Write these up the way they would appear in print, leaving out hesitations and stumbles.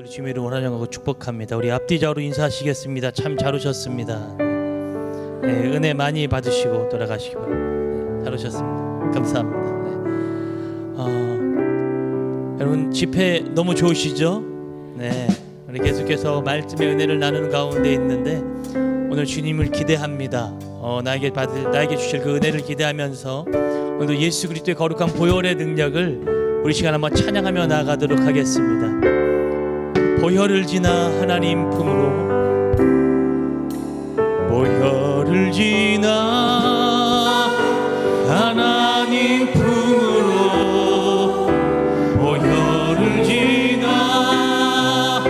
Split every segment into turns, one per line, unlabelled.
여러분들이 주님의 이름으로 환영하고 축복합니다. 우리 앞뒤좌우로 인사하시겠습니다. 참 잘 오셨습니다. 네, 은혜 많이 받으시고 돌아가시기 바랍니다. 네, 잘 오셨습니다. 감사합니다. 네. 여러분 집회 너무 좋으시죠? 네, 우리 계속해서 말씀의 은혜를 나누는 가운데 있는데 오늘 주님을 기대합니다. 나에게 주실 그 은혜를 기대하면서 오늘도 예수 그리스도의 거룩한 보혈의 능력을 우리 시간 한번 찬양하며 나아가도록 하겠습니다. 보혈을 지나 하나님 품으로, 보혈을 지나 하나님 품으로, 보혈을 지나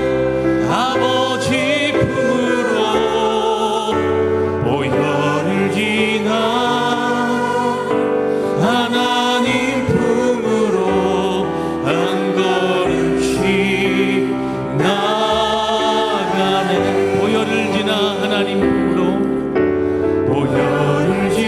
아버지 품으로, 보혈을 지나 하나님 품으로 한 걸음씩 나가네. 보혈을 지나 하나님 품으로, 보혈을 지나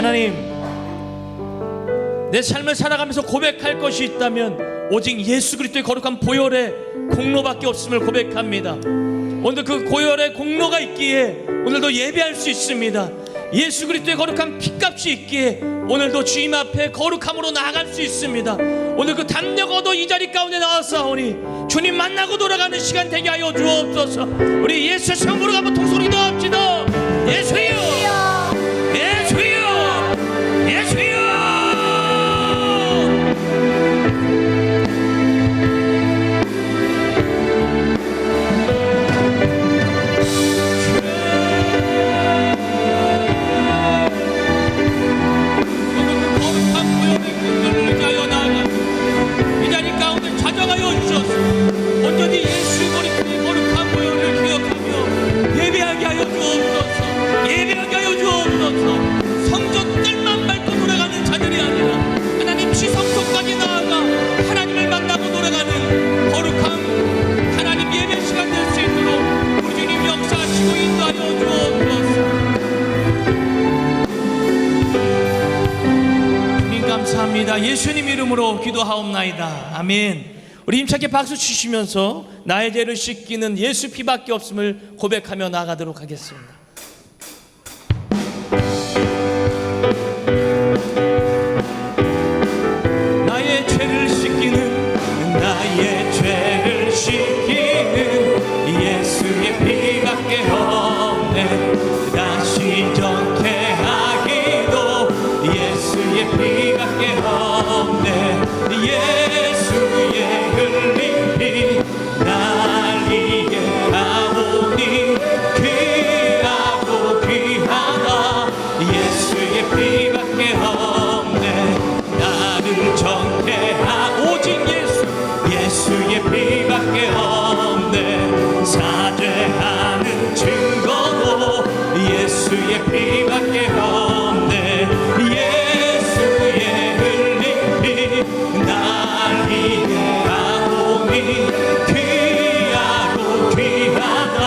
하나님, 내 삶을 살아가면서 고백할 것이 있다면 오직 예수 그리스도의 거룩한 보혈의 공로밖에 없음을 고백합니다. 오늘 그 보혈의 공로가 있기에 오늘도 예배할 수 있습니다. 예수 그리스도의 거룩한 피값이 있기에 오늘도 주님 앞에 거룩함으로 나아갈 수 있습니다. 오늘 그 담력 얻어 이 자리 가운데 나왔사오니 주님 만나고 돌아가는 시간 되게 하여 주옵소서. 우리 예수의 성부로 한번 통성으로 기도합시다. 예수여, 예수여, 예수여. 온전히 예수 그리스도의 거룩한 보혈을 기억하며 예배하게 하여 주옵소서. 예배하게 하여 주옵소서. 성전들만 밟고 돌아가는 자들이 아니라 하나님 지성소까지 나아가 하나님을 만나고 돌아가는 거룩한 하나님 예배 시간 될 수 있도록 우리 주님 역사하시고 인도하여 주옵소서. 주님 감사합니다. 예수님 이름으로 기도하옵나이다. 아멘. 우리 힘차게 박수 치시면서 나의 죄를 씻기는 예수 피밖에 없음을 고백하며 나아가도록 하겠습니다. 나의 죄를 씻기는, 나의 죄를 씻기는 예수의 피밖에 없네. 다시 정케 하기도 예수의 피밖에 없네. 예수의 흘린 피 날 이게 하오니 귀하고 귀하다. 예수의 피밖에 없네. 나를 정케하 오직 예수의 피밖에 없네. 사죄하는 증거도 예수의 피밖에 없네. 예수의 흘린 피 날 이게 하오니 귀하고 귀하다.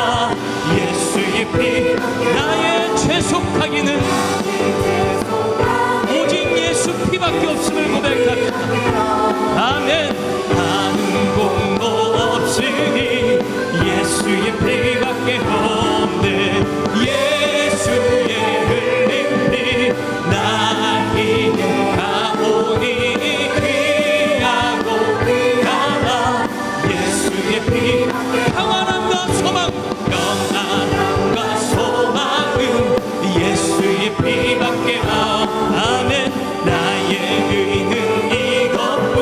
예수의 피 나의 죄 속하기는 오직 예수 피밖에 없음을 고백합니다. 아멘. 다른 공로 없으니 예수의 피밖에 없네. 예수의 흘린 피 날 이게 하오니 귀하고 귀하다. 예수의 피 평안함과 소망, 평안함과 소망은 예수의 피밖에 아멘. 나의 의는 이것뿐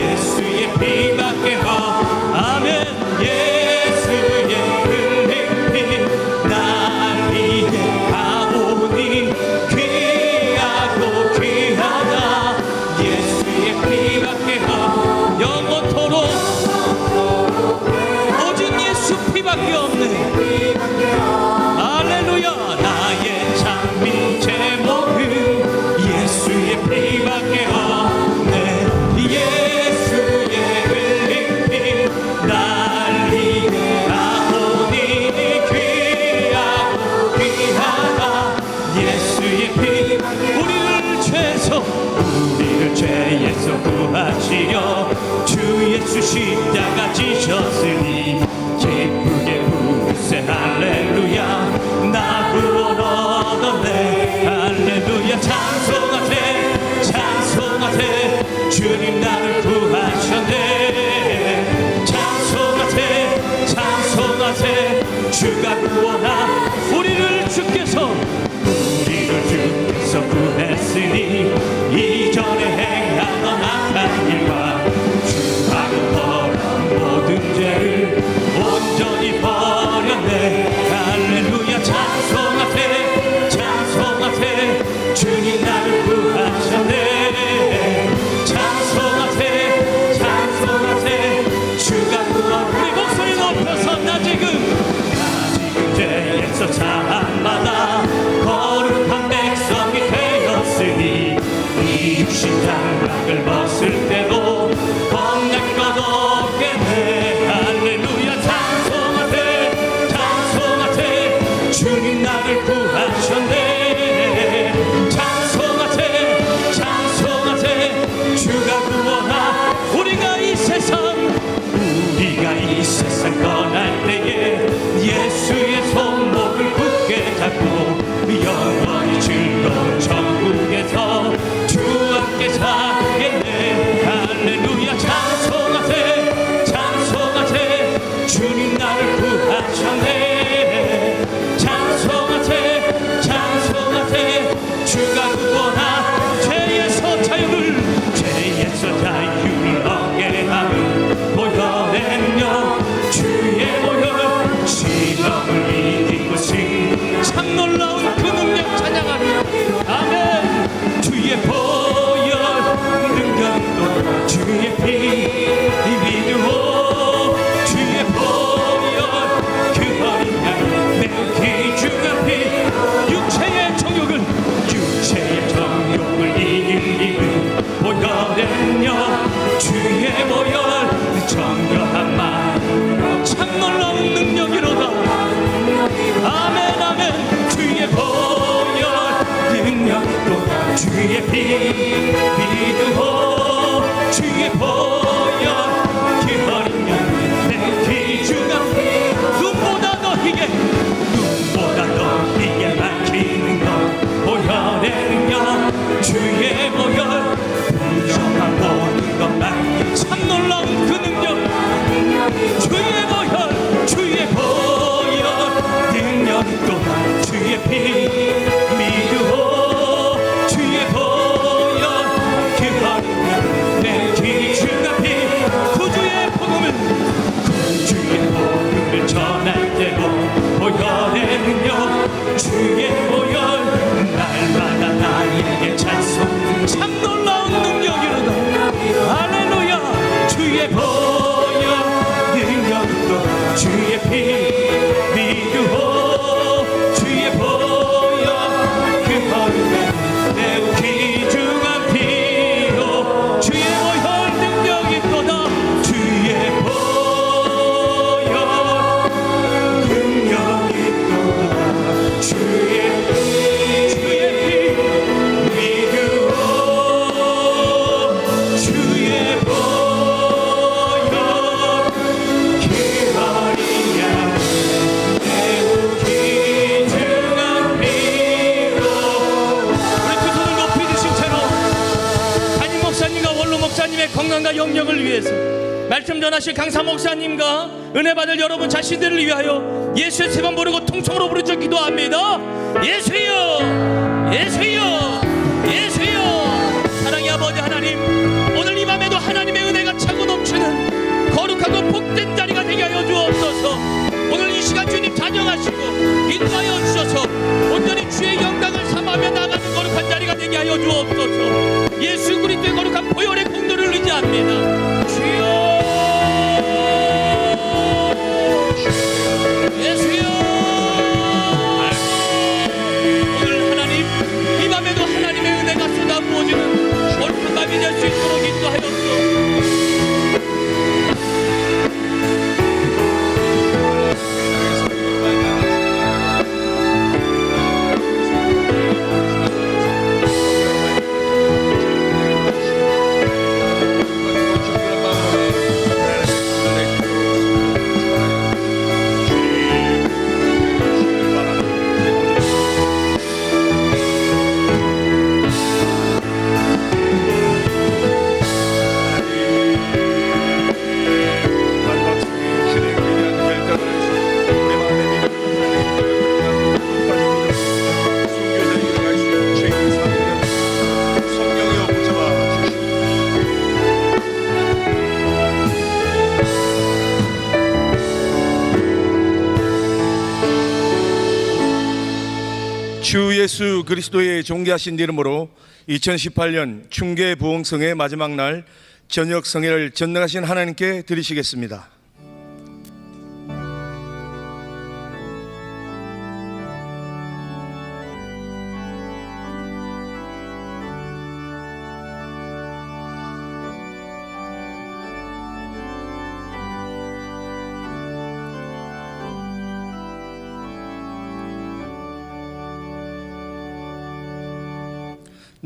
예수의 피밖에 아멘. 예수의 흘린 피 날 이게 하오니 귀하고 귀하다. 예수의 피밖에 영원토록 오직 예수 피밖에 없네. 할렐루야. 나의 장미 제목은 예수의 피밖에 없네. 예수의 흘린 피 날 이게 하오니 귀하고 귀하다. 예수의 피 우리를 죄에서 구하시려 주 예수 십자가 지셨으니 기쁘게 부르세 할렐루야. 나 구원 얻었네. 할렐루야. 찬송하세 찬송하세 주님 나를 구하셨네. 찬송하세 찬송하세 주가 구원하 우리를 주께서 구했으니 이전에 행하던 악한 일과 주하고 벌한 모든 죄를 온전히 버렸네. 할렐루야. 찬송하세 찬송하세 주님 나를 구하셨네. 찬송하세 찬송하세 주가 구원 우리 목소리 높여서 나 지금 죄에서 사함마다 거룩한 백성이 되었으니 이 육신 장막을 벗을 때도 겁낼 것 없겠네. 할렐루야. 찬송하세 찬송하세 주님 나를 구하셨네. 찬송하세 평안과 영역을 위해서 말씀 전하실 강사 목사님과 은혜 받을 여러분 자신들을 위하여 예수의 세 번 부르고 통성으로 부르짖어 기도합니다. 예수여, 예수여, 예수여. 사랑의 아버지 하나님, 오늘 이 밤에도 하나님의 은혜가 차고 넘치는 거룩하고 복된 자리가 되게 하여 주옵소서. 오늘 이 시간 주님 찬양하시고 인도하여 주셔서 온전히 주의 영광을 삼하며 나가는 거룩한 자리가 되게 하여 주옵소서. 예수 그리스도의 거룩한 보혈의 공로를 의지합니다. 주여, 예수여. 오늘 하나님 이 밤에도 하나님의 은혜가 쏟아부어지는 거룩한 밤이 될 수 있도록 인도하였소.
주 예수 그리스도의 존귀하신 이름으로 2018년 충계 부흥성의 마지막 날 저녁 성회를 전능하신 하나님께 드리시겠습니다.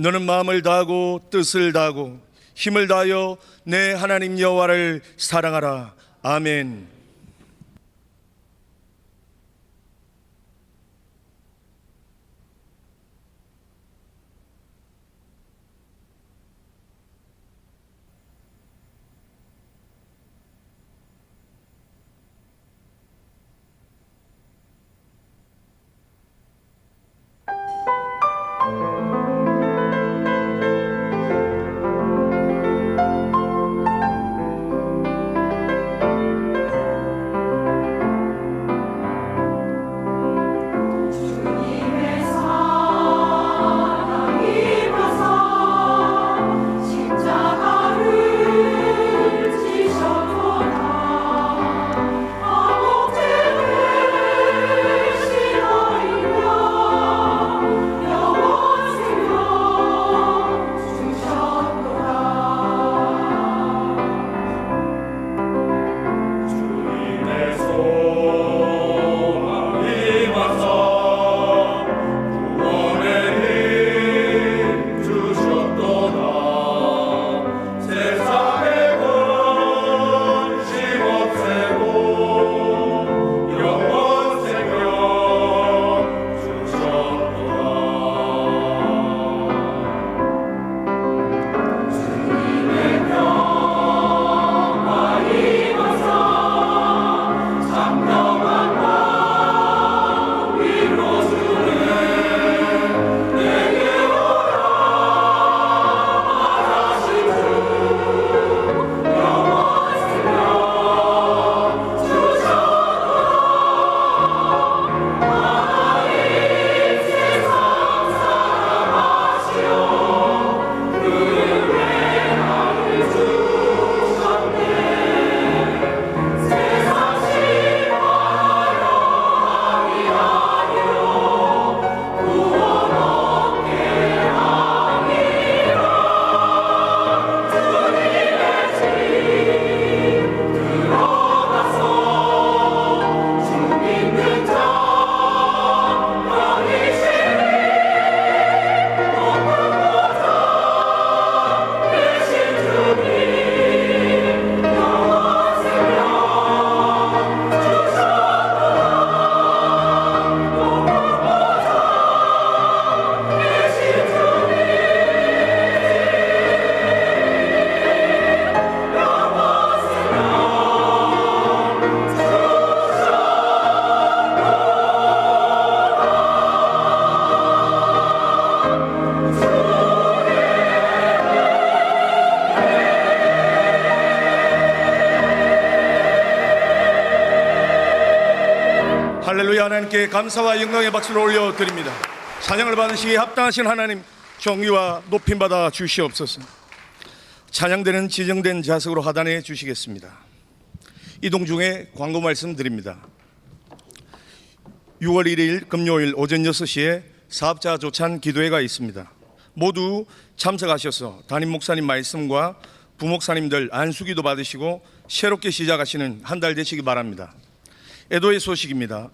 너는 마음을 다하고 뜻을 다하고 힘을 다하여 내 하나님 여호와를 사랑하라. 아멘. 함께 감사와 영광의 박수를 올려드립니다. 찬양을 받으시기에 합당하신 하나님 정의와 높임받아 주시옵소서. 찬양되는 지정된 좌석으로 하단해 주시겠습니다. 이동 중에 광고 말씀드립니다. 6월 1일 금요일 오전 6시에 사업자 조찬 기도회가 있습니다. 모두 참석하셔서 담임 목사님 말씀과 부목사님들 안수기도 받으시고 새롭게 시작하시는 한 달 되시기 바랍니다. 애도의 소식입니다.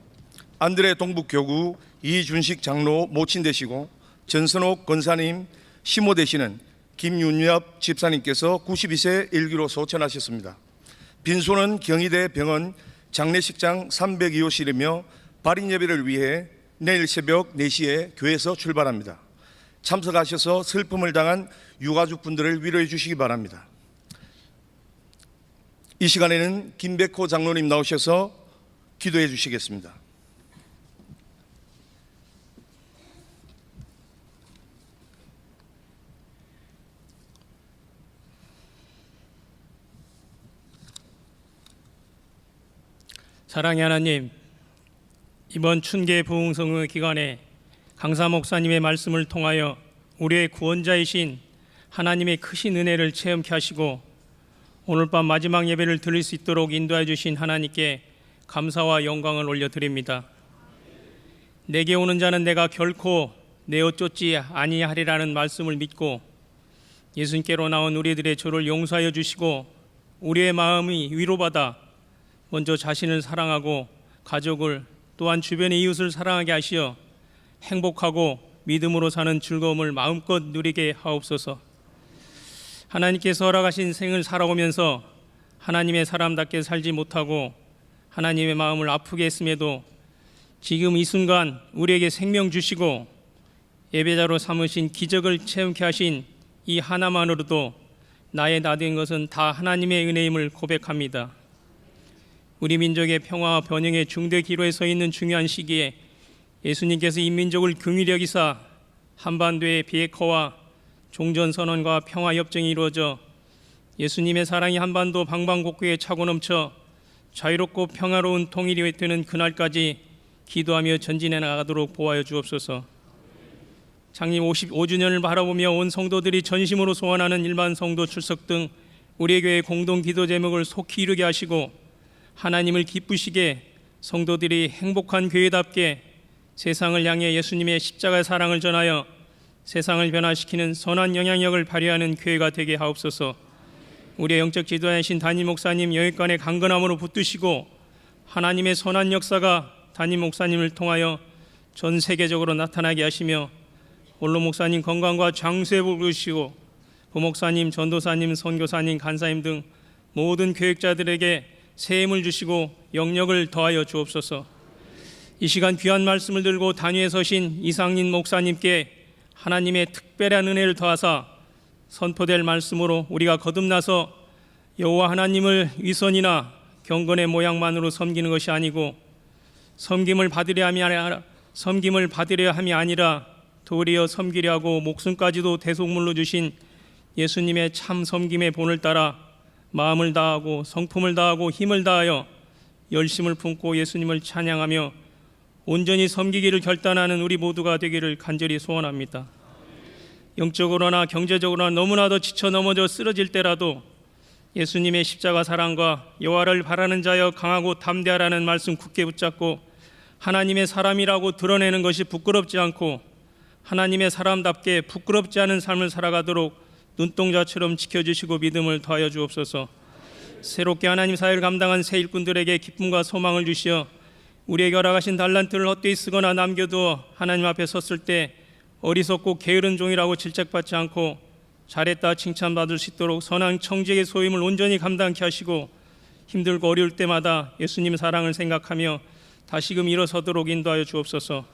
안드레 동북교구 이준식 장로 모친 되시고 전선옥 권사님 시모 되시는 김윤엽 집사님께서 92세 일기로 소천하셨습니다. 빈소는 경희대 병원 장례식장 302호실이며 발인 예배를 위해 내일 새벽 4시에 교회에서 출발합니다. 참석하셔서 슬픔을 당한 유가족분들을 위로해 주시기 바랍니다. 이 시간에는 김백호 장로님 나오셔서 기도해 주시겠습니다.
사랑의 하나님, 이번 춘계 부흥성의 기간에 강사 목사님의 말씀을 통하여 우리의 구원자이신 하나님의 크신 은혜를 체험케 하시고 오늘 밤 마지막 예배를 드릴 수 있도록 인도해 주신 하나님께 감사와 영광을 올려드립니다. 내게 오는 자는 내가 결코 내어 쫓지 아니하리라는 말씀을 믿고 예수님께로 나온 우리들의 죄를 용서하여 주시고 우리의 마음이 위로받아 먼저 자신을 사랑하고 가족을 또한 주변의 이웃을 사랑하게 하시어 행복하고 믿음으로 사는 즐거움을 마음껏 누리게 하옵소서. 하나님께서 허락하신 생을 살아오면서 하나님의 사람답게 살지 못하고 하나님의 마음을 아프게 했음에도 지금 이 순간 우리에게 생명 주시고 예배자로 삼으신 기적을 체험케 하신 이 하나만으로도 나의 나된 것은 다 하나님의 은혜임을 고백합니다. 우리 민족의 평화와 번영의 중대 기로에 서 있는 중요한 시기에 예수님께서 이 민족을 긍휼히 여기사 한반도의 비핵화와 종전선언과 평화협정이 이루어져 예수님의 사랑이 한반도 방방곡곡에 차고 넘쳐 자유롭고 평화로운 통일이 되는 그날까지 기도하며 전진해 나가도록 보호하여 주옵소서. 창립 55주년을 바라보며 온 성도들이 전심으로 소원하는 일반 성도 출석 등 우리 교회의 공동 기도 제목을 속히 이루게 하시고 하나님을 기쁘시게 성도들이 행복한 교회답게 세상을 향해 예수님의 십자가의 사랑을 전하여 세상을 변화시키는 선한 영향력을 발휘하는 교회가 되게 하옵소서. 우리의 영적 지도자이신 담임 목사님 영육간의 강건함으로 붙드시고 하나님의 선한 역사가 담임 목사님을 통하여 전 세계적으로 나타나게 하시며 홀로 목사님 건강과 장수에 복주시고 부목사님, 전도사님, 선교사님, 간사님 등 모든 교육자들에게 새 힘을 주시고 영력을 더하여 주옵소서. 이 시간 귀한 말씀을 들고 단위에 서신 이상민 목사님께 하나님의 특별한 은혜를 더하사 선포될 말씀으로 우리가 거듭나서 여호와 하나님을 위선이나 경건의 모양만으로 섬기는 것이 아니고 섬김을 받으려 함이 아니라 도리어 섬기려 하고 목숨까지도 대속물로 주신 예수님의 참 섬김의 본을 따라 마음을 다하고 성품을 다하고 힘을 다하여 열심을 품고 예수님을 찬양하며 온전히 섬기기를 결단하는 우리 모두가 되기를 간절히 소원합니다. 영적으로나 경제적으로나 너무나도 지쳐 넘어져 쓰러질 때라도 예수님의 십자가 사랑과 여호와를 바라는 자여 강하고 담대하라는 말씀 굳게 붙잡고 하나님의 사람이라고 드러내는 것이 부끄럽지 않고 하나님의 사람답게 부끄럽지 않은 삶을 살아가도록 눈동자처럼 지켜주시고 믿음을 더하여 주옵소서. 새롭게 하나님 사회를 감당한 새 일꾼들에게 기쁨과 소망을 주시어 우리에게 허락하신 달란트를 헛되이 쓰거나 남겨두어 하나님 앞에 섰을 때 어리석고 게으른 종이라고 질책받지 않고 잘했다 칭찬받을 수 있도록 선한 청지의 소임을 온전히 감당케 하시고 힘들고 어려울 때마다 예수님 사랑을 생각하며 다시금 일어서도록 인도하여 주옵소서.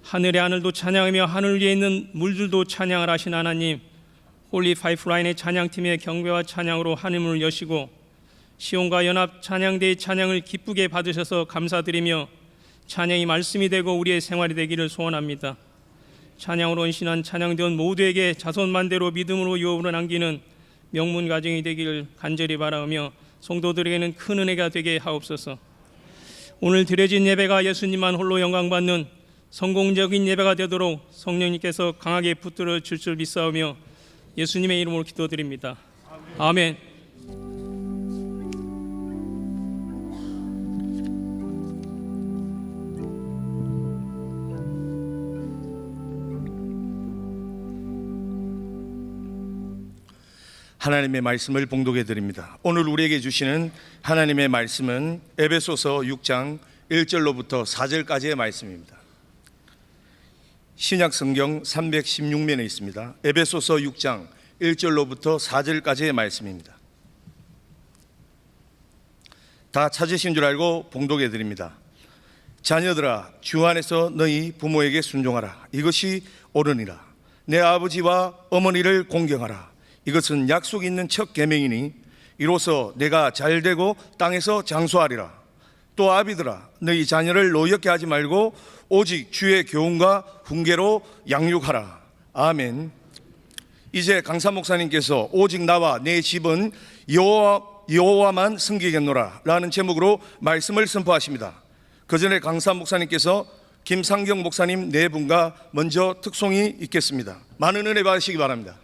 하늘의 하늘도 찬양하며 하늘 위에 있는 물들도 찬양을 하신 하나님, 홀리 파이프라인의 찬양팀의 경배와 찬양으로 하늘문을 여시고 시온과 연합 찬양대의 찬양을 기쁘게 받으셔서 감사드리며 찬양이 말씀이 되고 우리의 생활이 되기를 소원합니다. 찬양으로 헌신한 찬양대원 모두에게 자손만대로 믿음으로 유업으로 남기는 명문 가정이 되기를 간절히 바라며 성도들에게는 큰 은혜가 되게 하옵소서. 오늘 드려진 예배가 예수님만 홀로 영광받는 성공적인 예배가 되도록 성령님께서 강하게 붙들어 줄 줄 믿사오며 예수님의 이름으로 기도드립니다. 아멘.
하나님의 말씀을 봉독해 드립니다. 오늘 우리에게 주시는 하나님의 말씀은 에베소서 6장 1절로부터 4절까지의 말씀입니다. 신약 성경 316면에 있습니다. 에베소서 6장 1절로부터 4절까지의 말씀입니다. 다 찾으신 줄 알고 봉독해 드립니다. 자녀들아, 주 안에서 너희 부모에게 순종하라. 이것이 옳으니라. 내 아버지와 어머니를 공경하라. 이것은 약속 있는 첫 계명이니 이로써 내가 잘되고 땅에서 장수하리라. 또 아비들아, 너희 자녀를 노엽게 하지 말고 오직 주의 교훈과 훈계로 양육하라. 아멘. 이제 강사 목사님께서 오직 나와 내 집은 여호와만 섬기겠노라 라는 제목으로 말씀을 선포하십니다. 그 전에 강사 목사님께서 김상경 목사님 네 분과 먼저 특송이 있겠습니다. 많은 은혜 받으시기 바랍니다.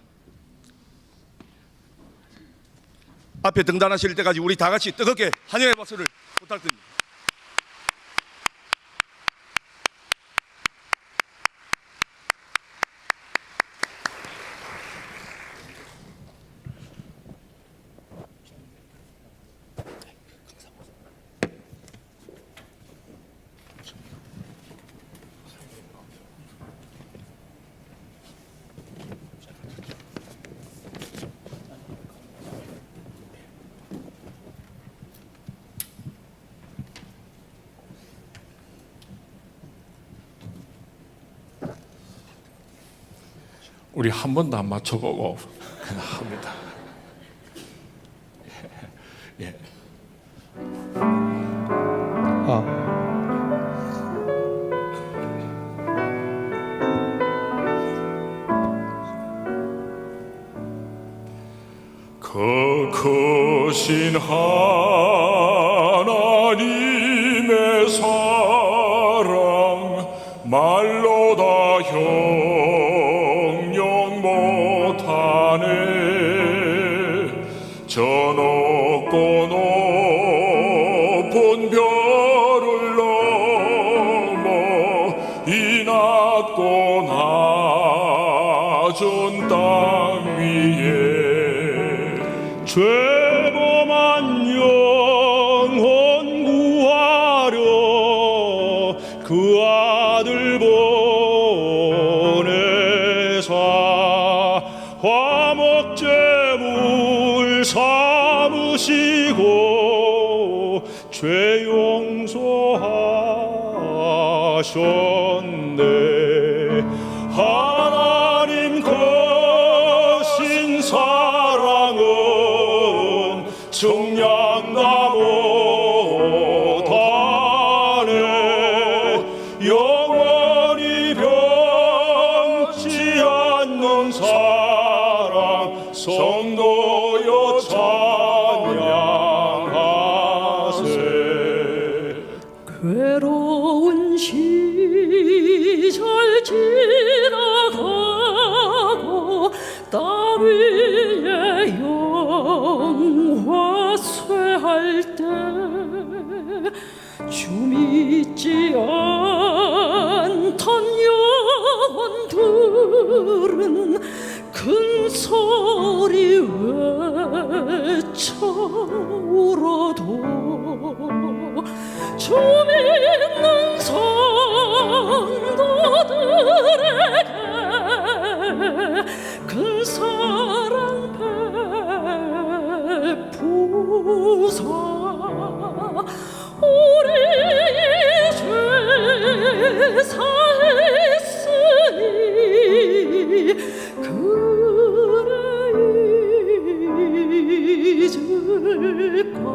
앞에 등단하실 때까지 우리 다 같이 뜨겁게 환영의 박수를 부탁드립니다.
우리 한 번도 안 맞춰보고 그냥 합니다. 예. 그 크신 하나님의 사랑 말로 다 형용 못하네. 저 높고 높은 별을 넘어 이 낮고 낮은 땅 위에 죄범한 영혼 구하려 그 아들 보내사 화목제물 삼으시고 죄 용서하셨네. 하나님 거신 사랑은 청량다 못하네. 영원히 변치 않는 사랑 성도여 찬양하세.
괴로운 시절 지나가고 땅 위에 영화 쇠할 때 주 믿지 않던 영혼들은 큰 소리 외쳐 울어도 주 믿는 성도들에게 큰 사랑 베푸사 우리의 죄 사했으니 그래 잊을까.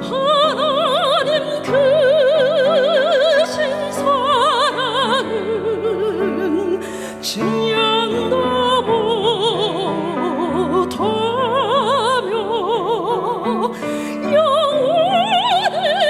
하나님 크신 사랑은 증량도 못하며 영원히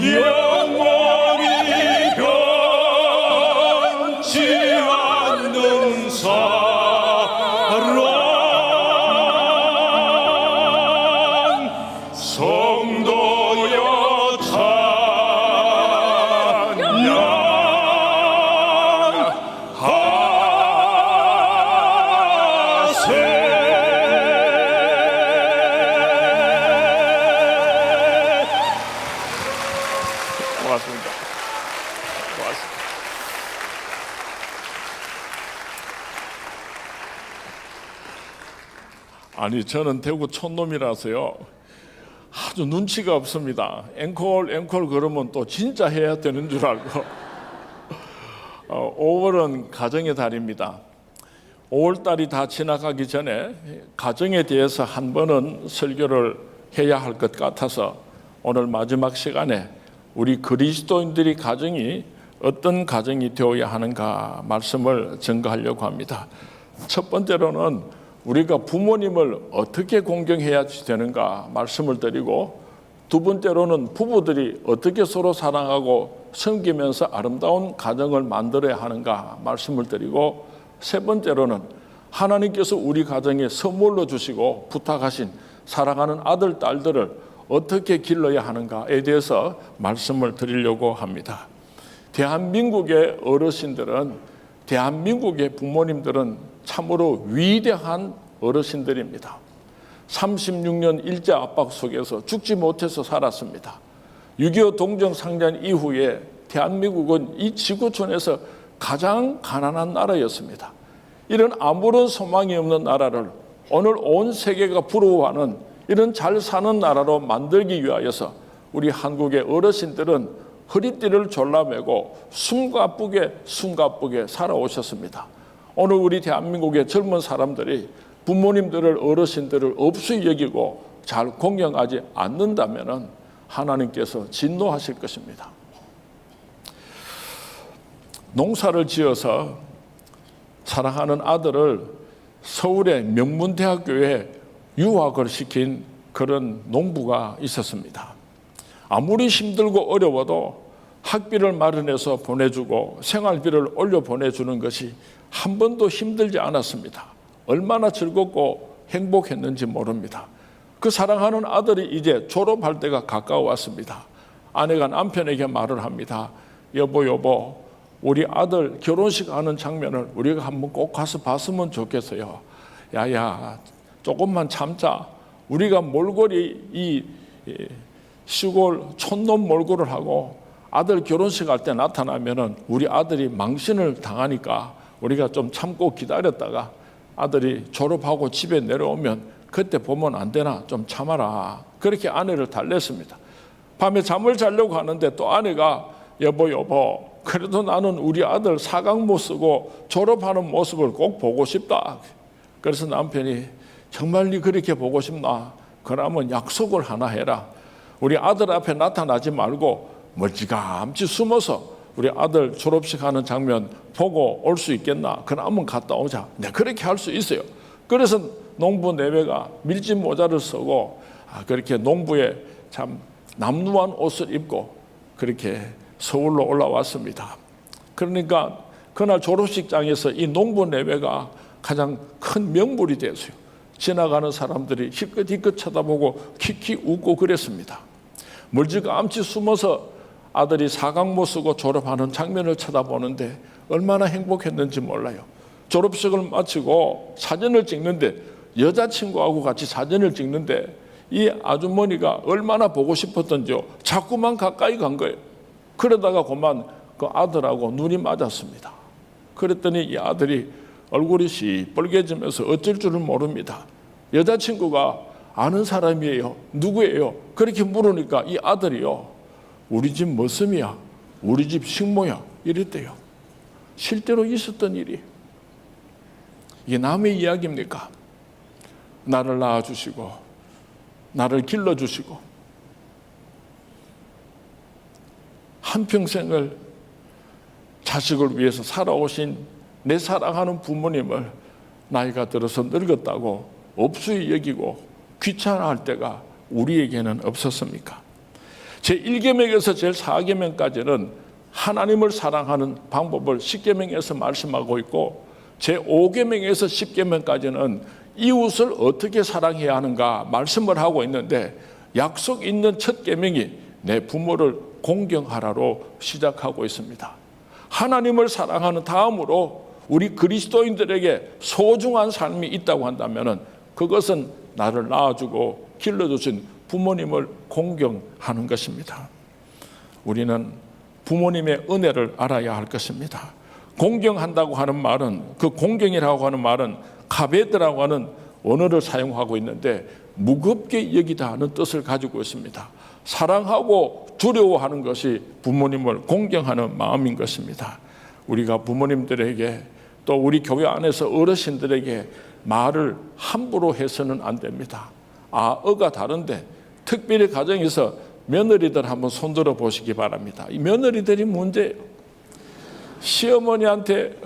영원히 변치 않는 사랑 성도여 고맙습니다. 고맙습니다. 아니 저는 대구 촌놈이라서요 아주 눈치가 없습니다. 앵콜 그러면 또 진짜 해야 되는 줄 알고 5월은 가정의 달입니다. 5월달이 다 지나가기 전에 가정에 대해서 한 번은 설교를 해야 할 것 같아서 오늘 마지막 시간에 우리 그리스도인들이 가정이 어떤 가정이 되어야 하는가 말씀을 전가하려고 합니다. 첫 번째로는 우리가 부모님을 어떻게 공경해야 되는가 말씀을 드리고, 두 번째로는 부부들이 어떻게 서로 사랑하고 섬기면서 아름다운 가정을 만들어야 하는가 말씀을 드리고, 세 번째로는 하나님께서 우리 가정에 선물로 주시고 부탁하신 사랑하는 아들, 딸들을 어떻게 길러야 하는가에 대해서 말씀을 드리려고 합니다. 대한민국의 어르신들은, 대한민국의 부모님들은 참으로 위대한 어르신들입니다. 36년 일제 압박 속에서 죽지 못해서 살았습니다. 6.25 동정상전 이후에 대한민국은 이 지구촌에서 가장 가난한 나라였습니다. 이런 아무런 소망이 없는 나라를 오늘 온 세계가 부러워하는 이런 잘 사는 나라로 만들기 위하여서 우리 한국의 어르신들은 허리띠를 졸라매고 숨가쁘게 살아오셨습니다. 오늘 우리 대한민국의 젊은 사람들이 부모님들을, 어르신들을 없이 여기고 잘 공경하지 않는다면 하나님께서 진노하실 것입니다. 농사를 지어서 사랑하는 아들을 서울의 명문대학교에 유학을 시킨 그런 농부가 있었습니다. 아무리 힘들고 어려워도 학비를 마련해서 보내주고 생활비를 올려 보내주는 것이 한 번도 힘들지 않았습니다. 얼마나 즐겁고 행복했는지 모릅니다. 그 사랑하는 아들이 이제 졸업할 때가 가까워왔습니다. 아내가 남편에게 말을 합니다. 여보, 우리 아들 결혼식 하는 장면을 우리가 한번 꼭 가서 봤으면 좋겠어요. 야야, 조금만 참자. 우리가 몰골이 이 시골 촌놈 몰골을 하고 아들 결혼식 할 때 나타나면은 우리 아들이 망신을 당하니까 우리가 좀 참고 기다렸다가 아들이 졸업하고 집에 내려오면 그때 보면 안 되나 좀 참아라. 그렇게 아내를 달랬습니다. 밤에 잠을 자려고 하는데 또 아내가 여보, 그래도 나는 우리 아들 사각 못 쓰고 졸업하는 모습을 꼭 보고 싶다. 그래서 남편이 정말 네 그렇게 보고 싶나? 그러면 약속을 하나 해라. 우리 아들 앞에 나타나지 말고 멀찌감치 숨어서 우리 아들 졸업식 하는 장면 보고 올 수 있겠나? 그러면 갔다 오자. 네, 그렇게 할 수 있어요. 그래서 농부 내외가 밀짚 모자를 쓰고 그렇게 농부에 참 남루한 옷을 입고 그렇게 서울로 올라왔습니다. 그러니까 그날 졸업식장에서 이 농부 내외가 가장 큰 명물이 됐어요. 지나가는 사람들이 희끗희끗 쳐다보고 킥킥 웃고 그랬습니다. 멀찌감치 숨어서 아들이 사각모 쓰고 졸업하는 장면을 쳐다보는데 얼마나 행복했는지 몰라요. 졸업식을 마치고 사진을 찍는데, 여자친구하고 같이 사진을 찍는데 이 아주머니가 얼마나 보고 싶었던지요. 자꾸만 가까이 간 거예요. 그러다가 그만 그 아들하고 눈이 맞았습니다. 그랬더니 이 아들이 얼굴이 시뻘개지면서 어쩔 줄을 모릅니다. 여자친구가 아는 사람이에요. 누구예요? 그렇게 물으니까 이 아들이요. 우리 집 머슴이야. 우리 집 식모야. 이랬대요. 실제로 있었던 일이. 이게 남의 이야기입니까? 나를 낳아주시고 나를 길러주시고 한평생을 자식을 위해서 살아오신 내 사랑하는 부모님을 나이가 들어서 늙었다고 없이 여기고 귀찮아할 때가 우리에게는 없었습니까? 제1계명에서 제4계명까지는 하나님을 사랑하는 방법을 10계명에서 말씀하고 있고, 제5계명에서 10계명까지는 이웃을 어떻게 사랑해야 하는가 말씀을 하고 있는데, 약속 있는 첫 계명이 내 부모를 공경하라로 시작하고 있습니다. 하나님을 사랑하는 다음으로 우리 그리스도인들에게 소중한 삶이 있다고 한다면 그것은 나를 낳아주고 길러주신 부모님을 공경하는 것입니다. 우리는 부모님의 은혜를 알아야 할 것입니다. 공경한다고 하는 말은, 그 공경이라고 하는 말은 카베드라고 하는 언어를 사용하고 있는데 무겁게 여기다 하는 뜻을 가지고 있습니다. 사랑하고 두려워하는 것이 부모님을 공경하는 마음인 것입니다. 우리가 부모님들에게 또 우리 교회 안에서 어르신들에게 말을 함부로 해서는 안 됩니다. 어가 다른데 특별히 가정에서 며느리들 한번 손들어 보시기 바랍니다. 이 며느리들이 문제예요. 시어머니한테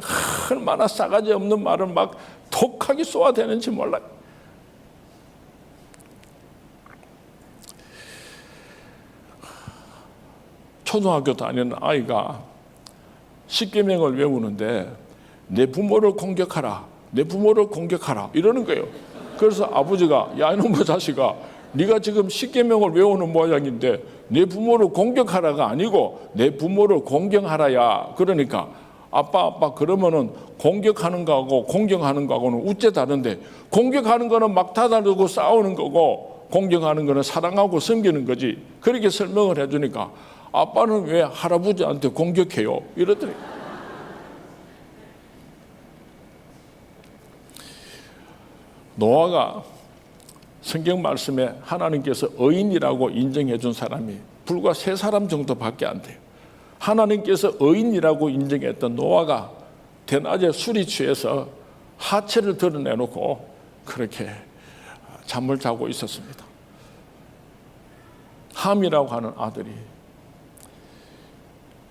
얼마나 싸가지 없는 말을 막 독하게 쏘아대는지 몰라요. 초등학교 다니는 아이가 10계명을 외우는데 내 부모를 공격하라, 내 부모를 공격하라 이러는 거예요. 그래서 아버지가 야 이놈의 자식아, 네가 지금 10계명을 외우는 모양인데 내 부모를 공격하라가 아니고 내 부모를 공경하라야. 그러니까 아빠 그러면은 공격하는 거하고 공경하는 거하고는 우째 다른데, 공격하는 거는 막 다다르고 싸우는 거고 공경하는 거는 사랑하고 섬기는 거지. 그렇게 설명을 해주니까 아빠는 왜 할아버지한테 공격해요? 이러더래요. 노아가 성경 말씀에 하나님께서 의인이라고 인정해 준 사람이 불과 3사람 정도밖에 안 돼요. 하나님께서 의인이라고 인정했던 노아가 대낮에 술이 취해서 하체를 드러내놓고 그렇게 잠을 자고 있었습니다. 함이라고 하는 아들이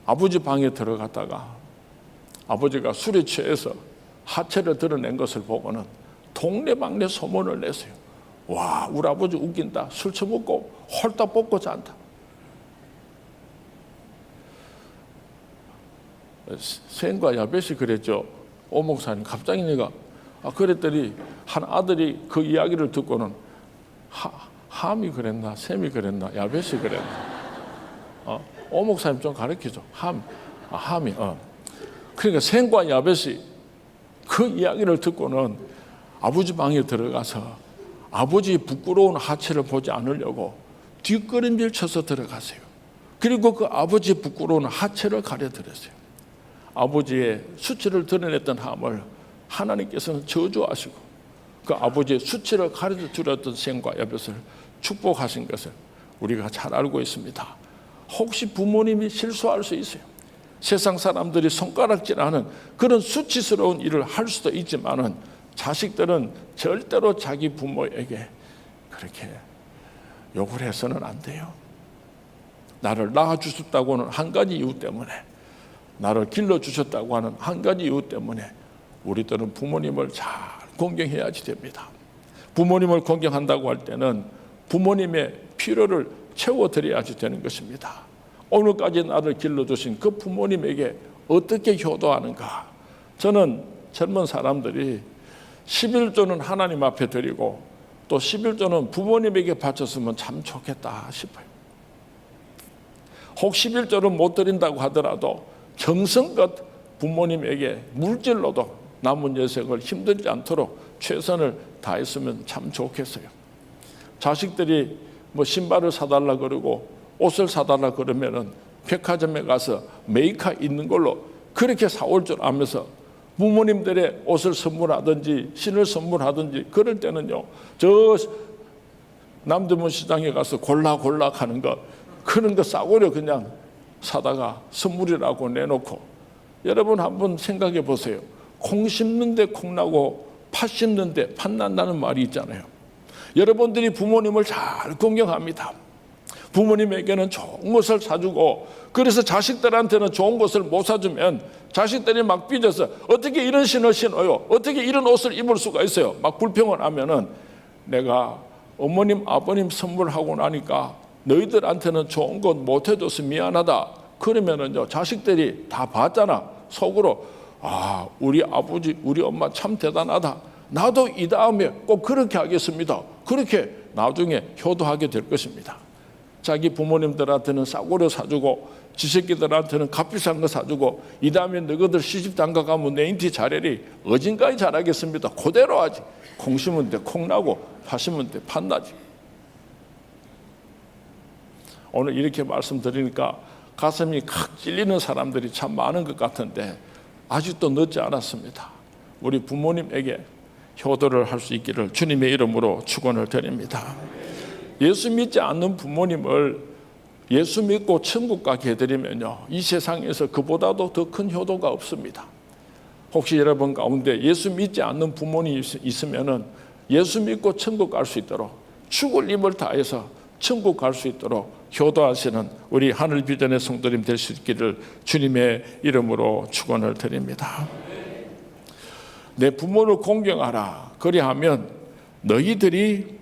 아버지 방에 들어갔다가 아버지가 술에 취해서 하체를 드러낸 것을 보고는 동네방네 소문을 냈어요. 와, 우리 아버지 웃긴다. 술 처먹고 홀딱 벗고 잔다. 샘과 야벳이 그랬죠. 오 목사님, 갑자기 내가 그랬더니 한 아들이 그 이야기를 듣고는 함이 그랬나 샘이 그랬나 야벳이 그랬나. 오 목사님 좀 가르쳐줘. 함이. 그러니까 샘과 야벳이 그 이야기를 듣고는 아버지 방에 들어가서 아버지의 부끄러운 하체를 보지 않으려고 뒷걸음질 쳐서 들어가세요. 그리고 그 아버지의 부끄러운 하체를 가려드렸어요. 아버지의 수치를 드러냈던 함을 하나님께서는 저주하시고 그 아버지의 수치를 가려드렸던 샘과 야벳을 축복하신 것을 우리가 잘 알고 있습니다. 혹시 부모님이 실수할 수 있어요. 세상 사람들이 손가락질하는 그런 수치스러운 일을 할 수도 있지만은 자식들은 절대로 자기 부모에게 그렇게 욕을 해서는 안 돼요. 나를 낳아주셨다고 하는 한 가지 이유 때문에, 나를 길러주셨다고 하는 한 가지 이유 때문에 우리들은 부모님을 잘 공경해야지 됩니다. 부모님을 공경한다고 할 때는 부모님의 필요를 채워드려야지 되는 것입니다. 오늘까지 나를 길러주신 그 부모님에게 어떻게 효도하는가. 저는 젊은 사람들이 11조는 하나님 앞에 드리고 또 11조는 부모님에게 바쳤으면 참 좋겠다 싶어요. 혹 11조를 못 드린다고 하더라도 정성껏 부모님에게 물질로도 남은 여생을 힘들지 않도록 최선을 다했으면 참 좋겠어요. 자식들이 뭐 신발을 사달라 그러고 옷을 사달라 그러면은 백화점에 가서 메이커 있는 걸로 그렇게 사올 줄 알면서 부모님들의 옷을 선물하든지 신을 선물하든지 그럴 때는요, 저 남대문 시장에 가서 골라 하는 거 그런 거 싸구려 그냥 사다가 선물이라고 내놓고. 여러분 한번 생각해 보세요. 콩 심는데 콩 나고 팥 심는데 팥 난다는 말이 있잖아요. 여러분들이 부모님을 잘 공경합니다. 부모님에게는 좋은 것을 사주고, 그래서 자식들한테는 좋은 것을 못 사주면 자식들이 막 삐져서 어떻게 이런 신을 신어요? 어떻게 이런 옷을 입을 수가 있어요? 막 불평을 하면은 내가 어머님 아버님 선물하고 나니까 너희들한테는 좋은 것 못 해줘서 미안하다. 그러면은요, 자식들이 다 봤잖아. 속으로 우리 아버지, 우리 엄마 참 대단하다. 나도 이 다음에 꼭 그렇게 하겠습니다. 그렇게 나중에 효도하게 될 것입니다. 자기 부모님들한테는 싸구려 사주고 지새끼들한테는 값비싼 거 사주고 이 다음에 너희들 시집 장가 가면 내 인티 잘해리. 어딘가에 잘하겠습니다. 그대로 하지. 콩 심은 데 콩 나고 파 심은 데 팥 나지. 오늘 이렇게 말씀드리니까 가슴이 칵 찔리는 사람들이 참 많은 것 같은데 아직도 늦지 않았습니다. 우리 부모님에게 효도를 할 수 있기를 주님의 이름으로 축원을 드립니다. 예수 믿지 않는 부모님을 예수 믿고 천국 가게 해드리면요, 이 세상에서 그보다도 더 큰 효도가 없습니다. 혹시 여러분 가운데 예수 믿지 않는 부모님이 있으면은 예수 믿고 천국 갈 수 있도록 죽을 힘을 다해서 천국 갈 수 있도록 효도하시는 우리 하늘 비전의 성도님 될 수 있기를 주님의 이름으로 축원을 드립니다. 내 부모를 공경하라. 그리하면 너희들이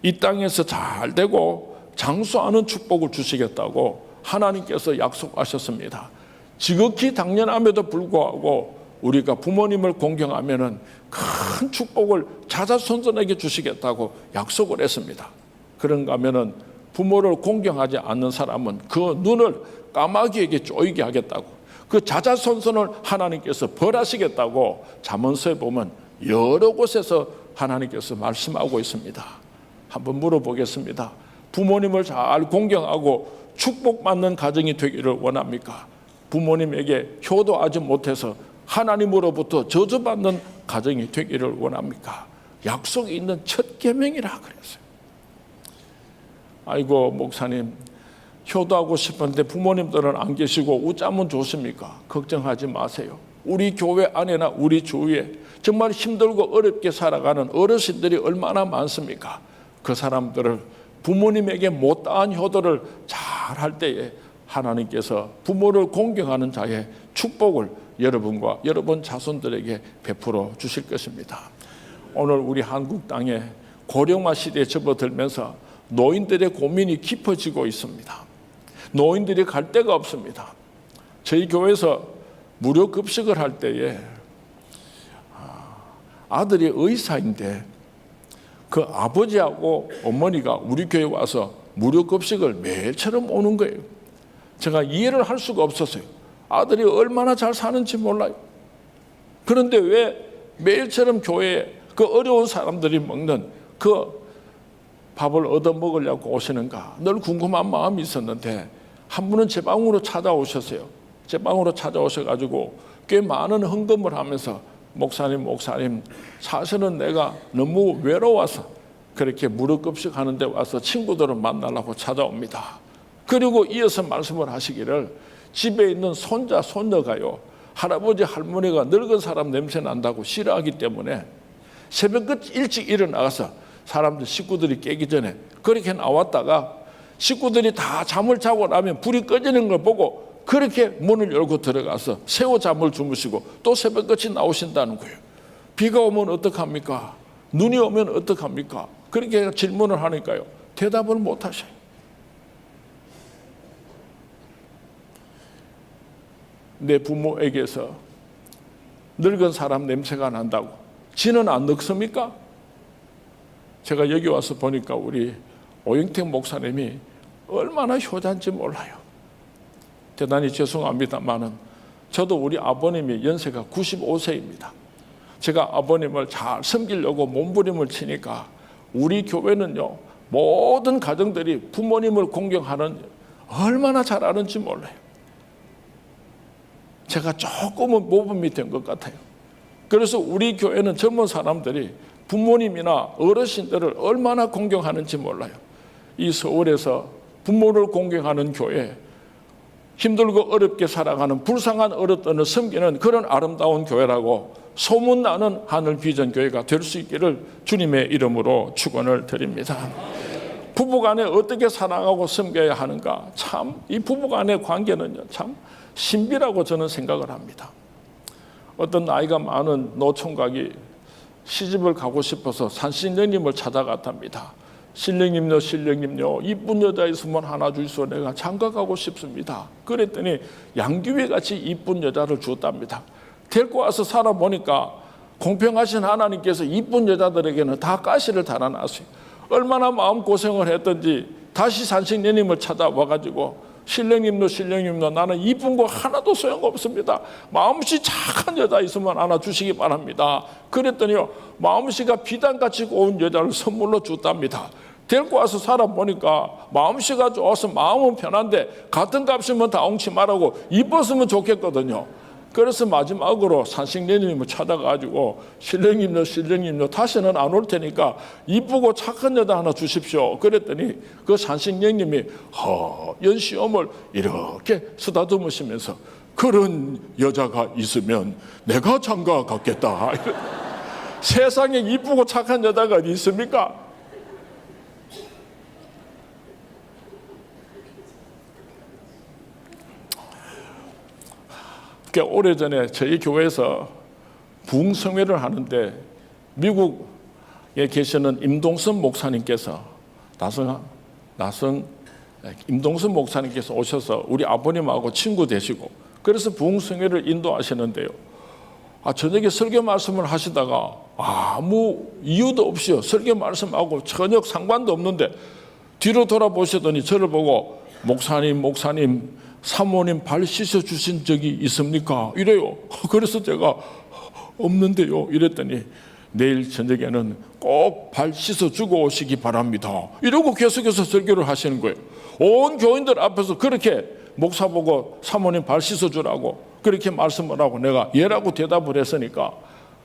이 땅에서 잘 되고 장수하는 축복을 주시겠다고 하나님께서 약속하셨습니다. 지극히 당연함에도 불구하고 우리가 부모님을 공경하면은 큰 축복을 자자손손에게 주시겠다고 약속을 했습니다. 그런가 하면은 부모를 공경하지 않는 사람은 그 눈을 까마귀에게 쪼이게 하겠다고, 그 자자손손을 하나님께서 벌하시겠다고 잠언서에 보면 여러 곳에서 하나님께서 말씀하고 있습니다. 한번 물어보겠습니다. 부모님을 잘 공경하고 축복받는 가정이 되기를 원합니까? 부모님에게 효도하지 못해서 하나님으로부터 저주받는 가정이 되기를 원합니까? 약속이 있는 첫 계명이라 그랬어요. 아이고 목사님, 효도하고 싶은데 부모님들은 안 계시고 웃자면 좋습니까? 걱정하지 마세요. 우리 교회 안에나 우리 주위에 정말 힘들고 어렵게 살아가는 어르신들이 얼마나 많습니까? 그 사람들을 부모님에게 못다한 효도를 잘 할 때에 하나님께서 부모를 공경하는 자의 축복을 여러분과 여러분 자손들에게 베풀어 주실 것입니다. 오늘 우리 한국 땅에 고령화 시대에 접어들면서 노인들의 고민이 깊어지고 있습니다. 노인들이 갈 데가 없습니다. 저희 교회에서 무료 급식을 할 때에 아들이 의사인데 그 아버지하고 어머니가 우리 교회에 와서 무료 급식을 매일처럼 오는 거예요. 제가 이해를 할 수가 없었어요. 아들이 얼마나 잘 사는지 몰라요. 그런데 왜 매일처럼 교회에 그 어려운 사람들이 먹는 그 밥을 얻어 먹으려고 오시는가 늘 궁금한 마음이 있었는데 한 분은 제 방으로 찾아오셨어요. 제 방으로 찾아오셔가지고 꽤 많은 헌금을 하면서 목사님 사실은 내가 너무 외로워서 그렇게 무료급식 하는데 와서 친구들을 만나려고 찾아옵니다. 그리고 이어서 말씀을 하시기를 집에 있는 손자 손녀가요, 할아버지 할머니가 늙은 사람 냄새 난다고 싫어하기 때문에 새벽끝 일찍 일어나가서 사람들 식구들이 깨기 전에 그렇게 나왔다가 식구들이 다 잠을 자고 나면 불이 꺼지는 걸 보고 그렇게 문을 열고 들어가서 새우 잠을 주무시고 또 새벽같이 나오신다는 거예요. 비가 오면 어떡합니까? 눈이 오면 어떡합니까? 그렇게 질문을 하니까요, 대답을 못 하셔요. 내 부모에게서 늙은 사람 냄새가 난다고 지는 안 늙습니까? 제가 여기 와서 보니까 우리 오영택 목사님이 얼마나 효자인지 몰라요. 대단히 죄송합니다만은 저도 우리 아버님이 연세가 95세입니다. 제가 아버님을 잘 섬기려고 몸부림을 치니까 우리 교회는요, 모든 가정들이 부모님을 공경하는 얼마나 잘하는지 몰라요. 제가 조금은 모범이 된 것 같아요. 그래서 우리 교회는 젊은 사람들이 부모님이나 어르신들을 얼마나 공경하는지 몰라요. 이 서울에서 부모를 공경하는 교회, 힘들고 어렵게 살아가는 불쌍한 어른들을 섬기는 그런 아름다운 교회라고 소문나는 하늘 비전 교회가 될 수 있기를 주님의 이름으로 축원을 드립니다. 부부간에 어떻게 사랑하고 섬겨야 하는가, 참 이 부부간의 관계는요, 참 신비라고 저는 생각을 합니다. 어떤 나이가 많은 노총각이 시집을 가고 싶어서 산신령님을 찾아갔답니다. 신령님요 이쁜 여자 있으면 하나 주시오. 내가 장가 가고 싶습니다. 그랬더니 양귀비 같이 이쁜 여자를 줬답니다. 데리고 와서 살아보니까 공평하신 하나님께서 이쁜 여자들에게는 다 가시를 달아놨어요. 얼마나 마음고생을 했던지 다시 산신령님을 찾아와가지고 신령님도 나는 이쁜 거 하나도 소용없습니다. 마음씨 착한 여자 있으면 하나 주시기 바랍니다. 그랬더니요 마음씨가 비단같이 고운 여자를 선물로 줬답니다. 데리고 와서 살아보니까 마음씨가 좋아서 마음은 편한데 같은 값이면 다 엉치 말하고 이뻤으면 좋겠거든요. 그래서 마지막으로 산신령님을 찾아가지고 신령님요 다시는 안 올 테니까 이쁘고 착한 여자 하나 주십시오. 그랬더니 그 산신령님이 허연 시험을 이렇게 쓰다듬으시면서 그런 여자가 있으면 내가 장가 갔겠다. 세상에 이쁘고 착한 여자가 어디 있습니까? 오래전에 저희 교회에서 부흥성회를 하는데 미국에 계시는 임동선 목사님께서 임동선 목사님께서 오셔서 우리 아버님하고 친구 되시고 그래서 부흥성회를 인도하시는데요. 저녁에 설교 말씀을 하시다가 아무 이유도 없이요 설교 말씀하고 전혀 상관도 없는데 뒤로 돌아보시더니 저를 보고 목사님 사모님 발 씻어 주신 적이 있습니까? 이래요. 그래서 제가 없는데요. 이랬더니 내일 저녁에는 꼭 발 씻어 주고 오시기 바랍니다. 이러고 계속해서 설교를 하시는 거예요. 온 교인들 앞에서 그렇게 목사 보고 사모님 발 씻어 주라고 그렇게 말씀을 하고 내가 예라고 대답을 했으니까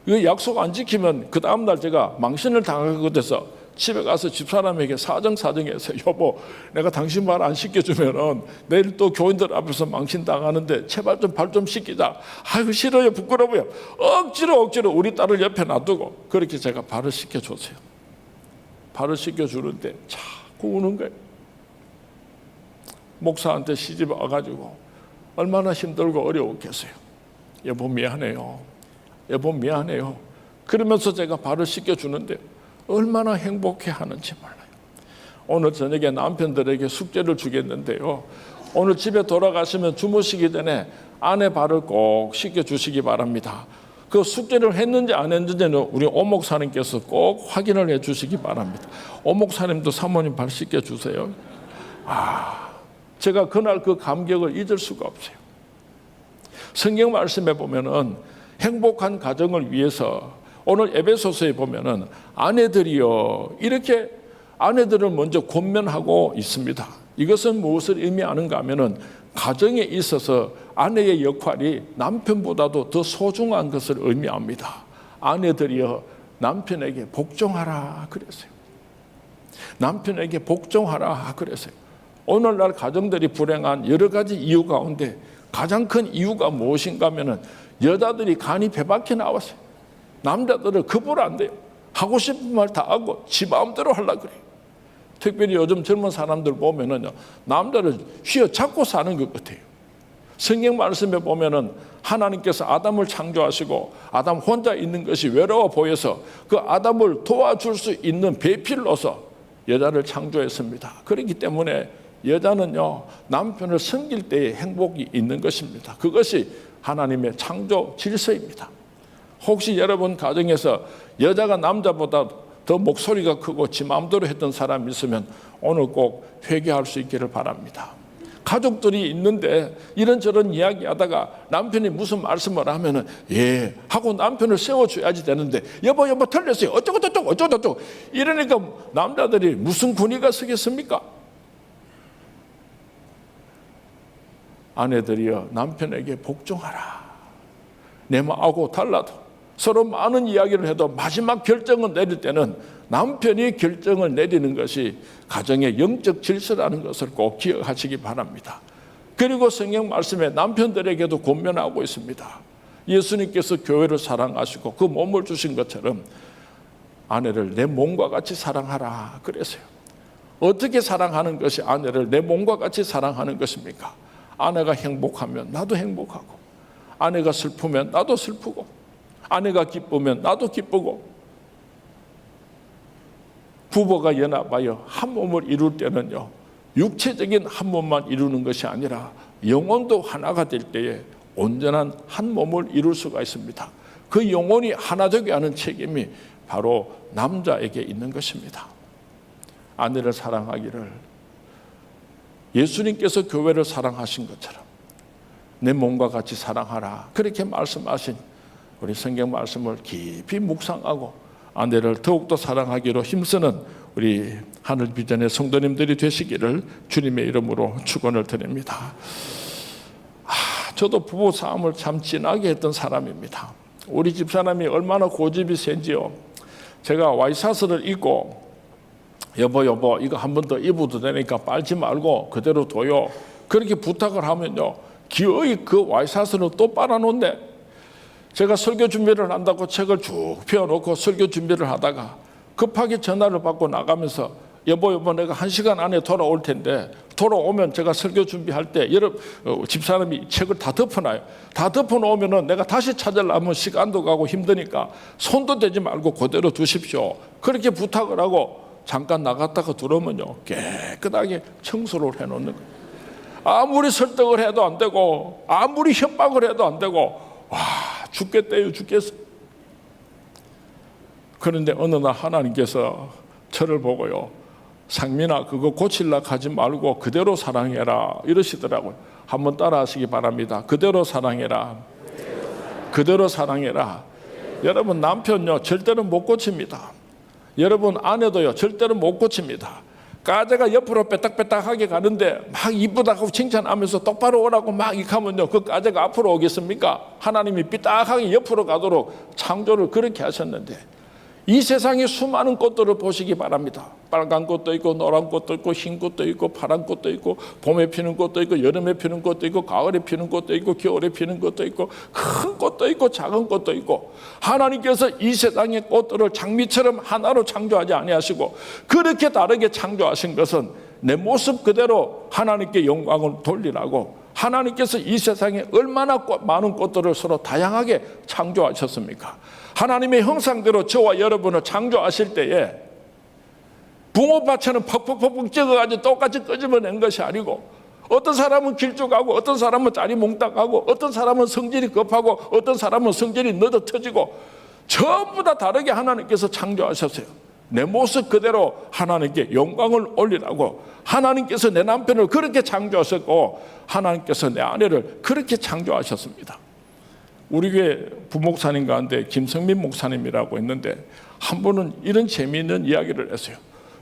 이 약속 안 지키면 그 다음날 제가 망신을 당하게 돼서 집에 가서 집사람에게 사정해서 여보 내가 당신 말 안 씻겨주면은 내일 또 교인들 앞에서 망신 당하는데 제발 좀 발 좀 씻기자. 아이고 싫어요 부끄러워요. 억지로 우리 딸을 옆에 놔두고 그렇게 제가 발을 씻겨줬어요. 발을 씻겨주는데 자꾸 우는 거예요. 목사한테 시집 와가지고 얼마나 힘들고 어려웠겠어요. 여보 미안해요. 그러면서 제가 발을 씻겨주는데 얼마나 행복해하는지 몰라요. 오늘 저녁에 남편들에게 숙제를 주겠는데요. 오늘 집에 돌아가시면 주무시기 전에 아내 발을 꼭 씻겨주시기 바랍니다. 그 숙제를 했는지 안 했는지는 우리 오 목사님께서 꼭 확인을 해주시기 바랍니다. 오 목사님도 사모님 발 씻겨주세요. 제가 그날 그 감격을 잊을 수가 없어요. 성경 말씀에 보면은 행복한 가정을 위해서 오늘 에베소서에 보면은 아내들이요 이렇게 아내들을 먼저 권면하고 있습니다. 이것은 무엇을 의미하는가 하면은 가정에 있어서 아내의 역할이 남편보다도 더 소중한 것을 의미합니다. 아내들이요 남편에게 복종하라 그랬어요. 남편에게 복종하라 그랬어요. 오늘날 가정들이 불행한 여러 가지 이유 가운데 가장 큰 이유가 무엇인가 하면은 여자들이 간이 배 밖에 나왔어요. 남자들은 급을 안 돼요. 하고 싶은 말 다 하고 지 마음대로 하려고 그래요. 특별히 요즘 젊은 사람들 보면은요, 남자를 휘어잡고 사는 것 같아요. 성경 말씀에 보면은 하나님께서 아담을 창조하시고 아담 혼자 있는 것이 외로워 보여서 그 아담을 도와줄 수 있는 배필로서 여자를 창조했습니다. 그렇기 때문에 여자는요, 남편을 섬길 때에 행복이 있는 것입니다. 그것이 하나님의 창조 질서입니다. 혹시 여러분 가정에서 여자가 남자보다 더 목소리가 크고 지 마음대로 했던 사람이 있으면 오늘 꼭 회개할 수 있기를 바랍니다. 가족들이 있는데 이런저런 이야기하다가 남편이 무슨 말씀을 하면은 예 하고 남편을 세워줘야지 되는데 여보 틀렸어요 어쩌고 이러니까 남자들이 무슨 군의가 서겠습니까? 아내들이여 남편에게 복종하라. 내 마음하고 달라도 서로 많은 이야기를 해도 마지막 결정을 내릴 때는 남편이 결정을 내리는 것이 가정의 영적 질서라는 것을 꼭 기억하시기 바랍니다. 그리고 성경 말씀에 남편들에게도 권면하고 있습니다. 예수님께서 교회를 사랑하시고 그 몸을 주신 것처럼 아내를 내 몸과 같이 사랑하라 그랬어요. 어떻게 사랑하는 것이 아내를 내 몸과 같이 사랑하는 것입니까? 아내가 행복하면 나도 행복하고 아내가 슬프면 나도 슬프고 아내가 기쁘면 나도 기쁘고 부부가 연합하여 한 몸을 이룰 때는요, 육체적인 한 몸만 이루는 것이 아니라 영혼도 하나가 될 때에 온전한 한 몸을 이룰 수가 있습니다. 그 영혼이 하나 되게 하는 책임이 바로 남자에게 있는 것입니다. 아내를 사랑하기를 예수님께서 교회를 사랑하신 것처럼 내 몸과 같이 사랑하라, 그렇게 말씀하신 우리 성경 말씀을 깊이 묵상하고 아내를 더욱더 사랑하기로 힘쓰는 우리 하늘비전의 성도님들이 되시기를 주님의 이름으로 축원을 드립니다. 저도 부부 싸움을 참 진하게 했던 사람입니다. 우리 집사람이 얼마나 고집이 센지요. 제가 와이셔츠를 입고 여보 이거 한 번 더 입어도 되니까 빨지 말고 그대로 둬요, 그렇게 부탁을 하면요, 기어이 그 와이셔츠를 또 빨아놓는데, 제가 설교 준비를 한다고 책을 쭉 펴놓고 설교 준비를 하다가 급하게 전화를 받고 나가면서 여보 내가 1시간 안에 돌아올 텐데, 돌아오면 제가 설교 준비할 때 집사람이 책을 다 덮어놔요. 다 덮어놓으면 내가 다시 찾으려면 시간도 가고 힘드니까 손도 대지 말고 그대로 두십시오, 그렇게 부탁을 하고 잠깐 나갔다가 들어오면요, 깨끗하게 청소를 해놓는 거예요. 아무리 설득을 해도 안 되고 아무리 협박을 해도 안 되고, 와, 죽겠대요, 죽겠어. 그런데 어느 날 하나님께서 저를 보고요, 상민아, 그거 고치려고 하지 말고 그대로 사랑해라, 이러시더라고요. 한번 따라 하시기 바랍니다. 그대로 사랑해라. 그대로 사랑해라. 여러분, 남편요 절대로 못 고칩니다. 여러분, 아내도요 절대로 못 고칩니다. 가재가 옆으로 빼딱빼딱하게 가는데 막 이쁘다고 칭찬하면서 똑바로 오라고 막 이렇게 하면요, 그 가재가 앞으로 오겠습니까? 하나님이 삐딱하게 옆으로 가도록 창조를 그렇게 하셨는데, 이 세상에 수많은 꽃들을 보시기 바랍니다. 빨간 꽃도 있고 노란 꽃도 있고 흰 꽃도 있고 파란 꽃도 있고 봄에 피는 꽃도 있고 여름에 피는 꽃도 있고 가을에 피는 꽃도 있고 겨울에 피는 꽃도 있고 큰 꽃도 있고 작은 꽃도 있고, 하나님께서 이 세상의 꽃들을 장미처럼 하나로 창조하지 아니하시고 그렇게 다르게 창조하신 것은 내 모습 그대로 하나님께 영광을 돌리라고, 하나님께서 이 세상에 얼마나 많은 꽃들을 서로 다양하게 창조하셨습니까? 하나님의 형상대로 저와 여러분을 창조하실 때에 붕어밭처럼 퍽퍽퍽퍽 찍어가지고 똑같이 끄집어낸 것이 아니고, 어떤 사람은 길쭉하고 어떤 사람은 짜리몽땅하고 어떤 사람은 성질이 급하고 어떤 사람은 성질이 너도 터지고 전부 다 다르게 하나님께서 창조하셨어요. 내 모습 그대로 하나님께 영광을 올리라고 하나님께서 내 남편을 그렇게 창조하셨고 하나님께서 내 아내를 그렇게 창조하셨습니다. 우리 교회 부목사님 가운데 김성민 목사님이라고 있는데, 한 번은 이런 재미있는 이야기를 했어요.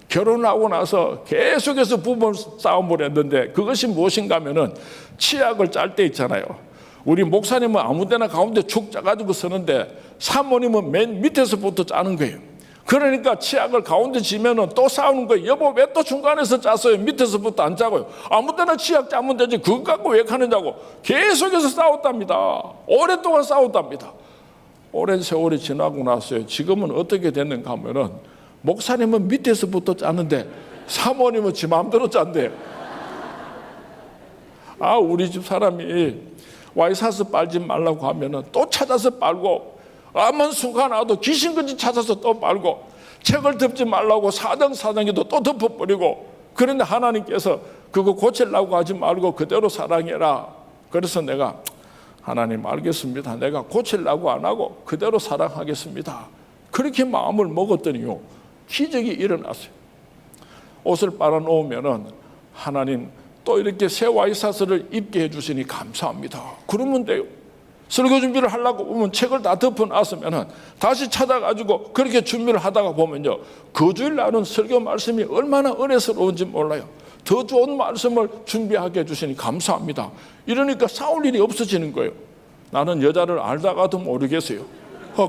결혼하고 나서 계속해서 부부 싸움을 했는데, 그것이 무엇인가 하면은 치약을 짤 때 있잖아요. 우리 목사님은 아무 데나 가운데 축 짜가지고 쓰는데 사모님은 맨 밑에서부터 짜는 거예요. 그러니까 치약을 가운데 지면은 또 싸우는 거예요. 여보, 왜 또 중간에서 짰어요? 밑에서부터 안 짜고요. 아무 데나 치약 짜면 되지 그거 갖고 왜 하느냐고 계속해서 싸웠답니다. 오랫동안 싸웠답니다. 오랜 세월이 지나고 나서요, 지금은 어떻게 됐는가 하면은 목사님은 밑에서부터 짜는데 사모님은 지 마음대로 짠대요. 우리 집 사람이 와이셔츠 빨지 말라고 하면은 또 찾아서 빨고, 아무 순간 와도 귀신같이 찾아서 또 빨고, 책을 덮지 말라고 사정사정해도 또 덮어버리고. 그런데 하나님께서 그거 고치려고 하지 말고 그대로 사랑해라. 그래서 내가 하나님 알겠습니다, 내가 고치려고 안 하고 그대로 사랑하겠습니다, 그렇게 마음을 먹었더니요, 기적이 일어났어요. 옷을 빨아놓으면은 하나님 또 이렇게 새 와이셔츠를 입게 해주시니 감사합니다, 그러면 돼요. 설교 준비를 하려고 보면 책을 다 덮어놨으면 다시 찾아가지고 그렇게 준비를 하다가 보면요, 그 주일 날은 설교 말씀이 얼마나 은혜스러운지 몰라요. 더 좋은 말씀을 준비하게 해주시니 감사합니다. 이러니까 싸울 일이 없어지는 거예요. 나는 여자를 알다가도 모르겠어요.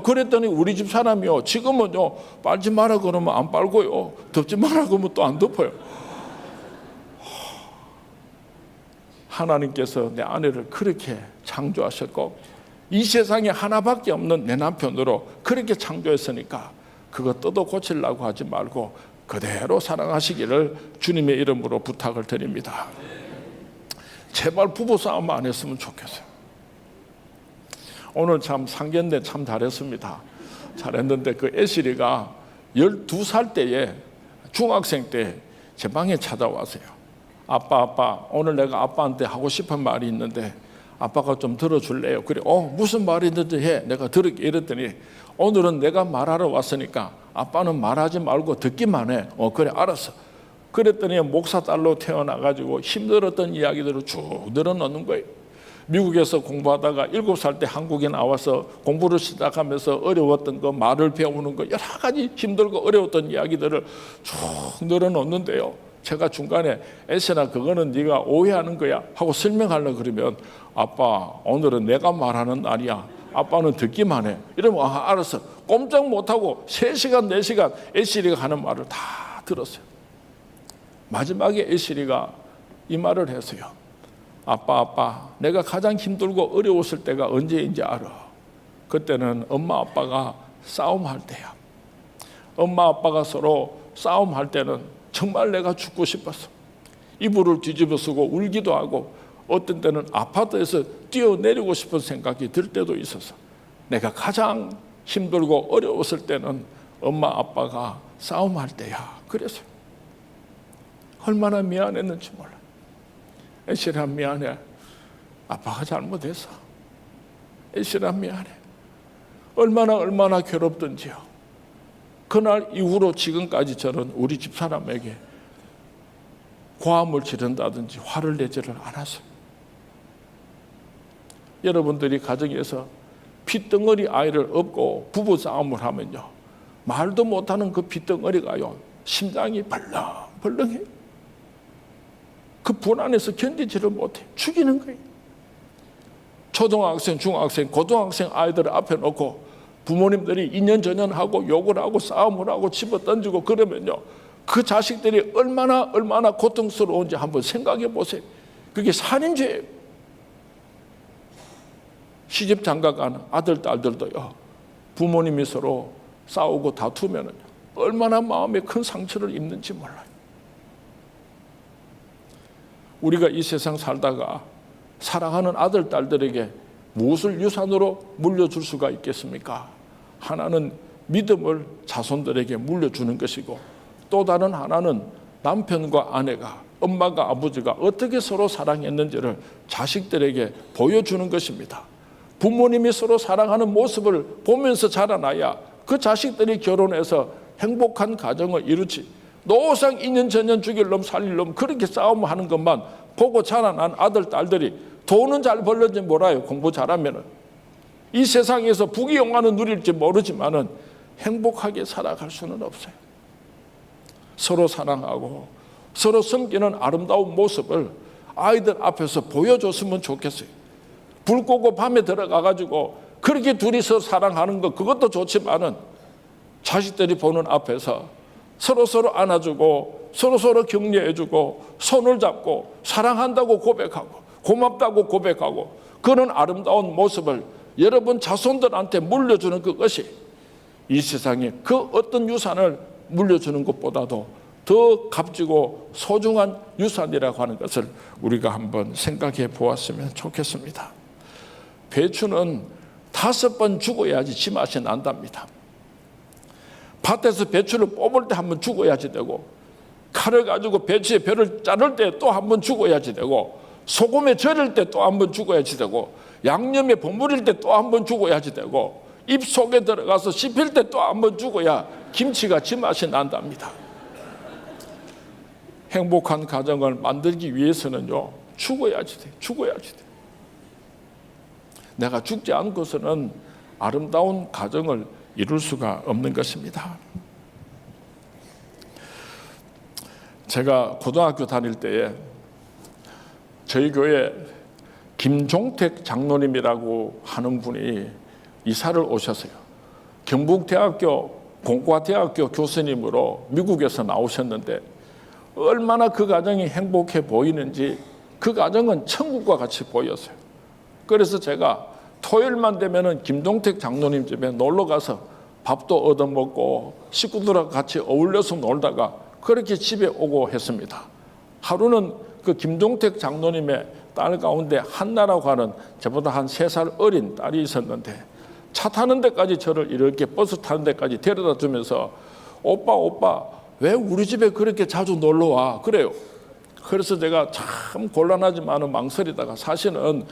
그랬더니 우리 집 사람이요, 지금은요, 빨지 마라 그러면 안 빨고요, 덮지 마라 그러면 또 안 덮어요. 하나님께서 내 아내를 그렇게 창조하셨고 이 세상에 하나밖에 없는 내 남편으로 그렇게 창조했으니까 그거 뜯어 고치려고 하지 말고 그대로 사랑하시기를 주님의 이름으로 부탁을 드립니다. 제발 부부싸움 안 했으면 좋겠어요. 오늘 참 상견례 참 잘했습니다. 잘했는데 그 애실이가 12살 때에 중학생 때 제 방에 찾아왔어요. 아빠, 오늘 내가 아빠한테 하고 싶은 말이 있는데 아빠가 좀 들어줄래요? 그래, 무슨 말이 있는지 해. 내가 들을게. 이랬더니 오늘은 내가 말하러 왔으니까 아빠는 말하지 말고 듣기만 해. 그래, 알았어. 그랬더니 목사 딸로 태어나가지고 힘들었던 이야기들을 쭉 늘어놓는 거예요. 미국에서 공부하다가 7살 때 한국에 나와서 공부를 시작하면서 어려웠던 거, 말을 배우는 거, 여러 가지 힘들고 어려웠던 이야기들을 쭉 늘어놓는데요. 제가 중간에 애신아 그거는 네가 오해하는 거야 하고 설명하려고 그러면 아빠 오늘은 내가 말하는 날이야. 아빠는 듣기만 해. 이러면 알았어. 꼼짝 못하고 3시간 4시간 애시리가 하는 말을 다 들었어요. 마지막에 애시리가 이 말을 했어요. 아빠, 내가 가장 힘들고 어려웠을 때가 언제인지 알아. 그때는 엄마 아빠가 싸움할 때야. 엄마 아빠가 서로 싸움할 때는 정말 내가 죽고 싶었어. 이불을 뒤집어 쓰고 울기도 하고 어떤 때는 아파트에서 뛰어내리고 싶은 생각이 들 때도 있었어. 내가 가장 힘들고 어려웠을 때는 엄마 아빠가 싸움할 때야. 그래서 얼마나 미안했는지 몰라. 애시라 미안해. 아빠가 잘못했어. 애시라 미안해. 얼마나 괴롭던지요. 그날 이후로 지금까지 저는 우리 집사람에게 고함을 지른다든지 화를 내지를 않았어요. 여러분들이 가정에서 핏덩어리 아이를 업고 부부싸움을 하면요, 말도 못하는 그 핏덩어리가요 심장이 벌렁벌렁해요. 그 불안해서 견디지를 못해 죽이는 거예요. 초등학생, 중학생, 고등학생 아이들을 앞에 놓고 부모님들이 인연전연하고 욕을 하고 싸움을 하고 집어던지고 그러면요, 그 자식들이 얼마나 고통스러운지 한번 생각해 보세요. 그게 살인죄예요. 시집 장가간 아들, 딸들도요, 부모님이 서로 싸우고 다투면 얼마나 마음에 큰 상처를 입는지 몰라요. 우리가 이 세상 살다가 사랑하는 아들, 딸들에게 무엇을 유산으로 물려줄 수가 있겠습니까? 하나는 믿음을 자손들에게 물려주는 것이고, 또 다른 하나는 남편과 아내가, 엄마가 아버지가 어떻게 서로 사랑했는지를 자식들에게 보여주는 것입니다. 부모님이 서로 사랑하는 모습을 보면서 자라나야 그 자식들이 결혼해서 행복한 가정을 이루지, 노상 인연 전년 죽일 놈 살릴 놈 그렇게 싸움하는 것만 보고 자라난 아들, 딸들이 돈은 잘 벌는지 몰라요. 공부 잘하면은 이 세상에서 부귀영화는 누릴지 모르지만은 행복하게 살아갈 수는 없어요. 서로 사랑하고 서로 섬기는 아름다운 모습을 아이들 앞에서 보여줬으면 좋겠어요. 불 끄고 밤에 들어가가지고 그렇게 둘이서 사랑하는 거 그것도 좋지만은 자식들이 보는 앞에서 서로 안아주고 서로 격려해주고 손을 잡고 사랑한다고 고백하고 고맙다고 고백하고 그런 아름다운 모습을 여러분 자손들한테 물려주는 그것이 이 세상에 그 어떤 유산을 물려주는 것보다도 더 값지고 소중한 유산이라고 하는 것을 우리가 한번 생각해 보았으면 좋겠습니다. 배추는 5번 죽어야지 지맛이 난답니다. 밭에서 배추를 뽑을 때 한번 죽어야지 되고, 칼을 가지고 배추의 벼를 자를 때 또 한번 죽어야지 되고, 소금에 절일 때 또 한번 죽어야지 되고, 양념에 버무릴 때 또 한번 죽어야지 되고, 입 속에 들어가서 씹힐 때 또 한번 죽어야 김치가 지맛이 난답니다. 행복한 가정을 만들기 위해서는요, 죽어야지 돼. 내가 죽지 않고서는 아름다운 가정을 이룰 수가 없는 것입니다. 제가 고등학교 다닐 때에 저희 교회 김종택 장로님이라고 하는 분이 이사를 오셨어요. 경북대학교 공과대학교 교수님으로 미국에서 나오셨는데 얼마나 그 가정이 행복해 보이는지 그 가정은 천국과 같이 보였어요. 그래서 제가 토요일만 되면은 김종택 장로님 집에 놀러 가서 밥도 얻어먹고 식구들하고 같이 어울려서 놀다가 그렇게 집에 오고 했습니다. 하루는 그 김종택 장로님의 딸 가운데 한나라고 하는 저보다 한 3살 어린 딸이 있었는데 차 타는 데까지 저를 이렇게 버스 타는 데까지 데려다 주면서 오빠 왜 우리 집에 그렇게 자주 놀러 와? 그래요. 그래서 제가 참 곤란하지만 망설이다가 사실은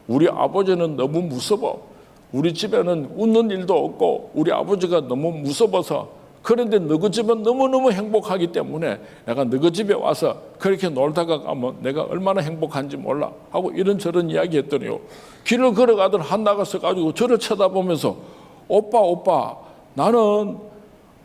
우리 아버지는 너무 무서워. 우리 집에는 웃는 일도 없고 우리 아버지가 너무 무서워서 그런데 너희 집은 너무너무 행복하기 때문에 내가 너희 집에 와서 그렇게 놀다가 가면 내가 얼마나 행복한지 몰라 하고 이런저런 이야기 했더니요. 길을 걸어가던 한나가 서가지고 저를 쳐다보면서 오빠 나는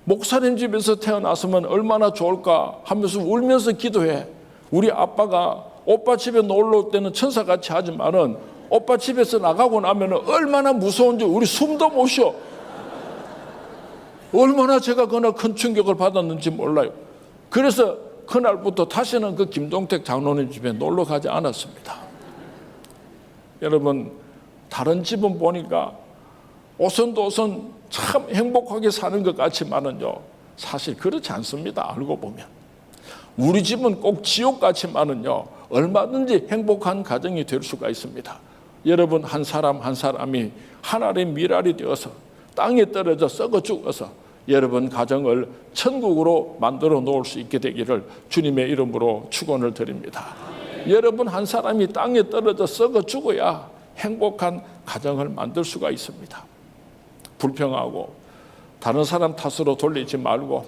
목사님 집에서 태어났으면 얼마나 좋을까 하면서 울면서 기도해. 우리 아빠가 오빠 집에 놀러 올 때는 천사같이 하지만은 오빠 집에서 나가고 나면은 얼마나 무서운지 우리 숨도 못 쉬어. 얼마나 제가 그날 큰 충격을 받았는지 몰라요. 그래서 그날부터 다시는 그 김동택 장로님 집에 놀러 가지 않았습니다. 여러분, 다른 집은 보니까 오손도손 참 행복하게 사는 것 같지만은요, 사실 그렇지 않습니다. 알고 보면 우리 집은 꼭 지옥 같지만은요, 얼마든지 행복한 가정이 될 수가 있습니다. 여러분, 한 사람 한 사람이 하나님의 미랄이 되어서 땅에 떨어져 썩어 죽어서 여러분 가정을 천국으로 만들어 놓을 수 있게 되기를 주님의 이름으로 축원을 드립니다. 여러분 한 사람이 땅에 떨어져 썩어 죽어야 행복한 가정을 만들 수가 있습니다. 불평하고 다른 사람 탓으로 돌리지 말고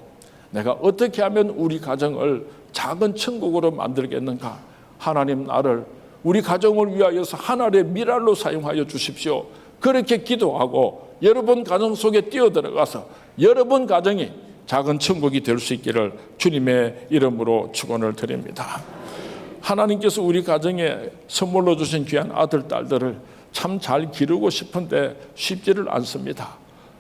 내가 어떻게 하면 우리 가정을 작은 천국으로 만들겠는가? 하나님 나를 우리 가정을 위하여서 하나님의 미랄로 사용하여 주십시오. 그렇게 기도하고 여러분 가정 속에 뛰어들어가서 여러분 가정이 작은 천국이 될 수 있기를 주님의 이름으로 축원을 드립니다. 하나님께서 우리 가정에 선물로 주신 귀한 아들, 딸들을 참 잘 기르고 싶은데 쉽지를 않습니다.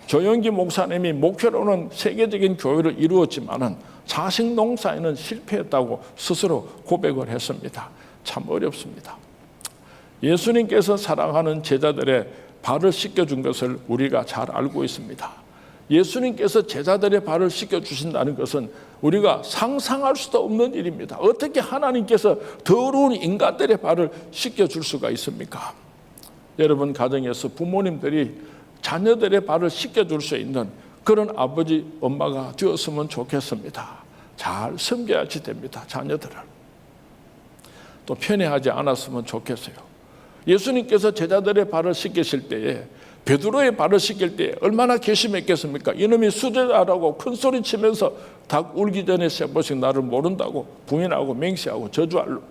조영기 목사님이 목표로는 세계적인 교회를 이루었지만은 자식 농사에는 실패했다고 스스로 고백을 했습니다. 참 어렵습니다. 예수님께서 사랑하는 제자들의 발을 씻겨준 것을 우리가 잘 알고 있습니다. 예수님께서 제자들의 발을 씻겨주신다는 것은 우리가 상상할 수도 없는 일입니다. 어떻게 하나님께서 더러운 인간들의 발을 씻겨줄 수가 있습니까? 여러분 가정에서 부모님들이 자녀들의 발을 씻겨줄 수 있는 그런 아버지, 엄마가 되었으면 좋겠습니다. 잘 섬겨야지 됩니다. 자녀들을. 또 편애하지 않았으면 좋겠어요. 예수님께서 제자들의 발을 씻기실 때에 베드로의 발을 씻길 때 얼마나 괘씸했겠습니까? 이놈이 수제자라고 큰 소리 치면서 닭 울기 전에 세 번씩 나를 모른다고 부인하고 맹세하고 저주할로.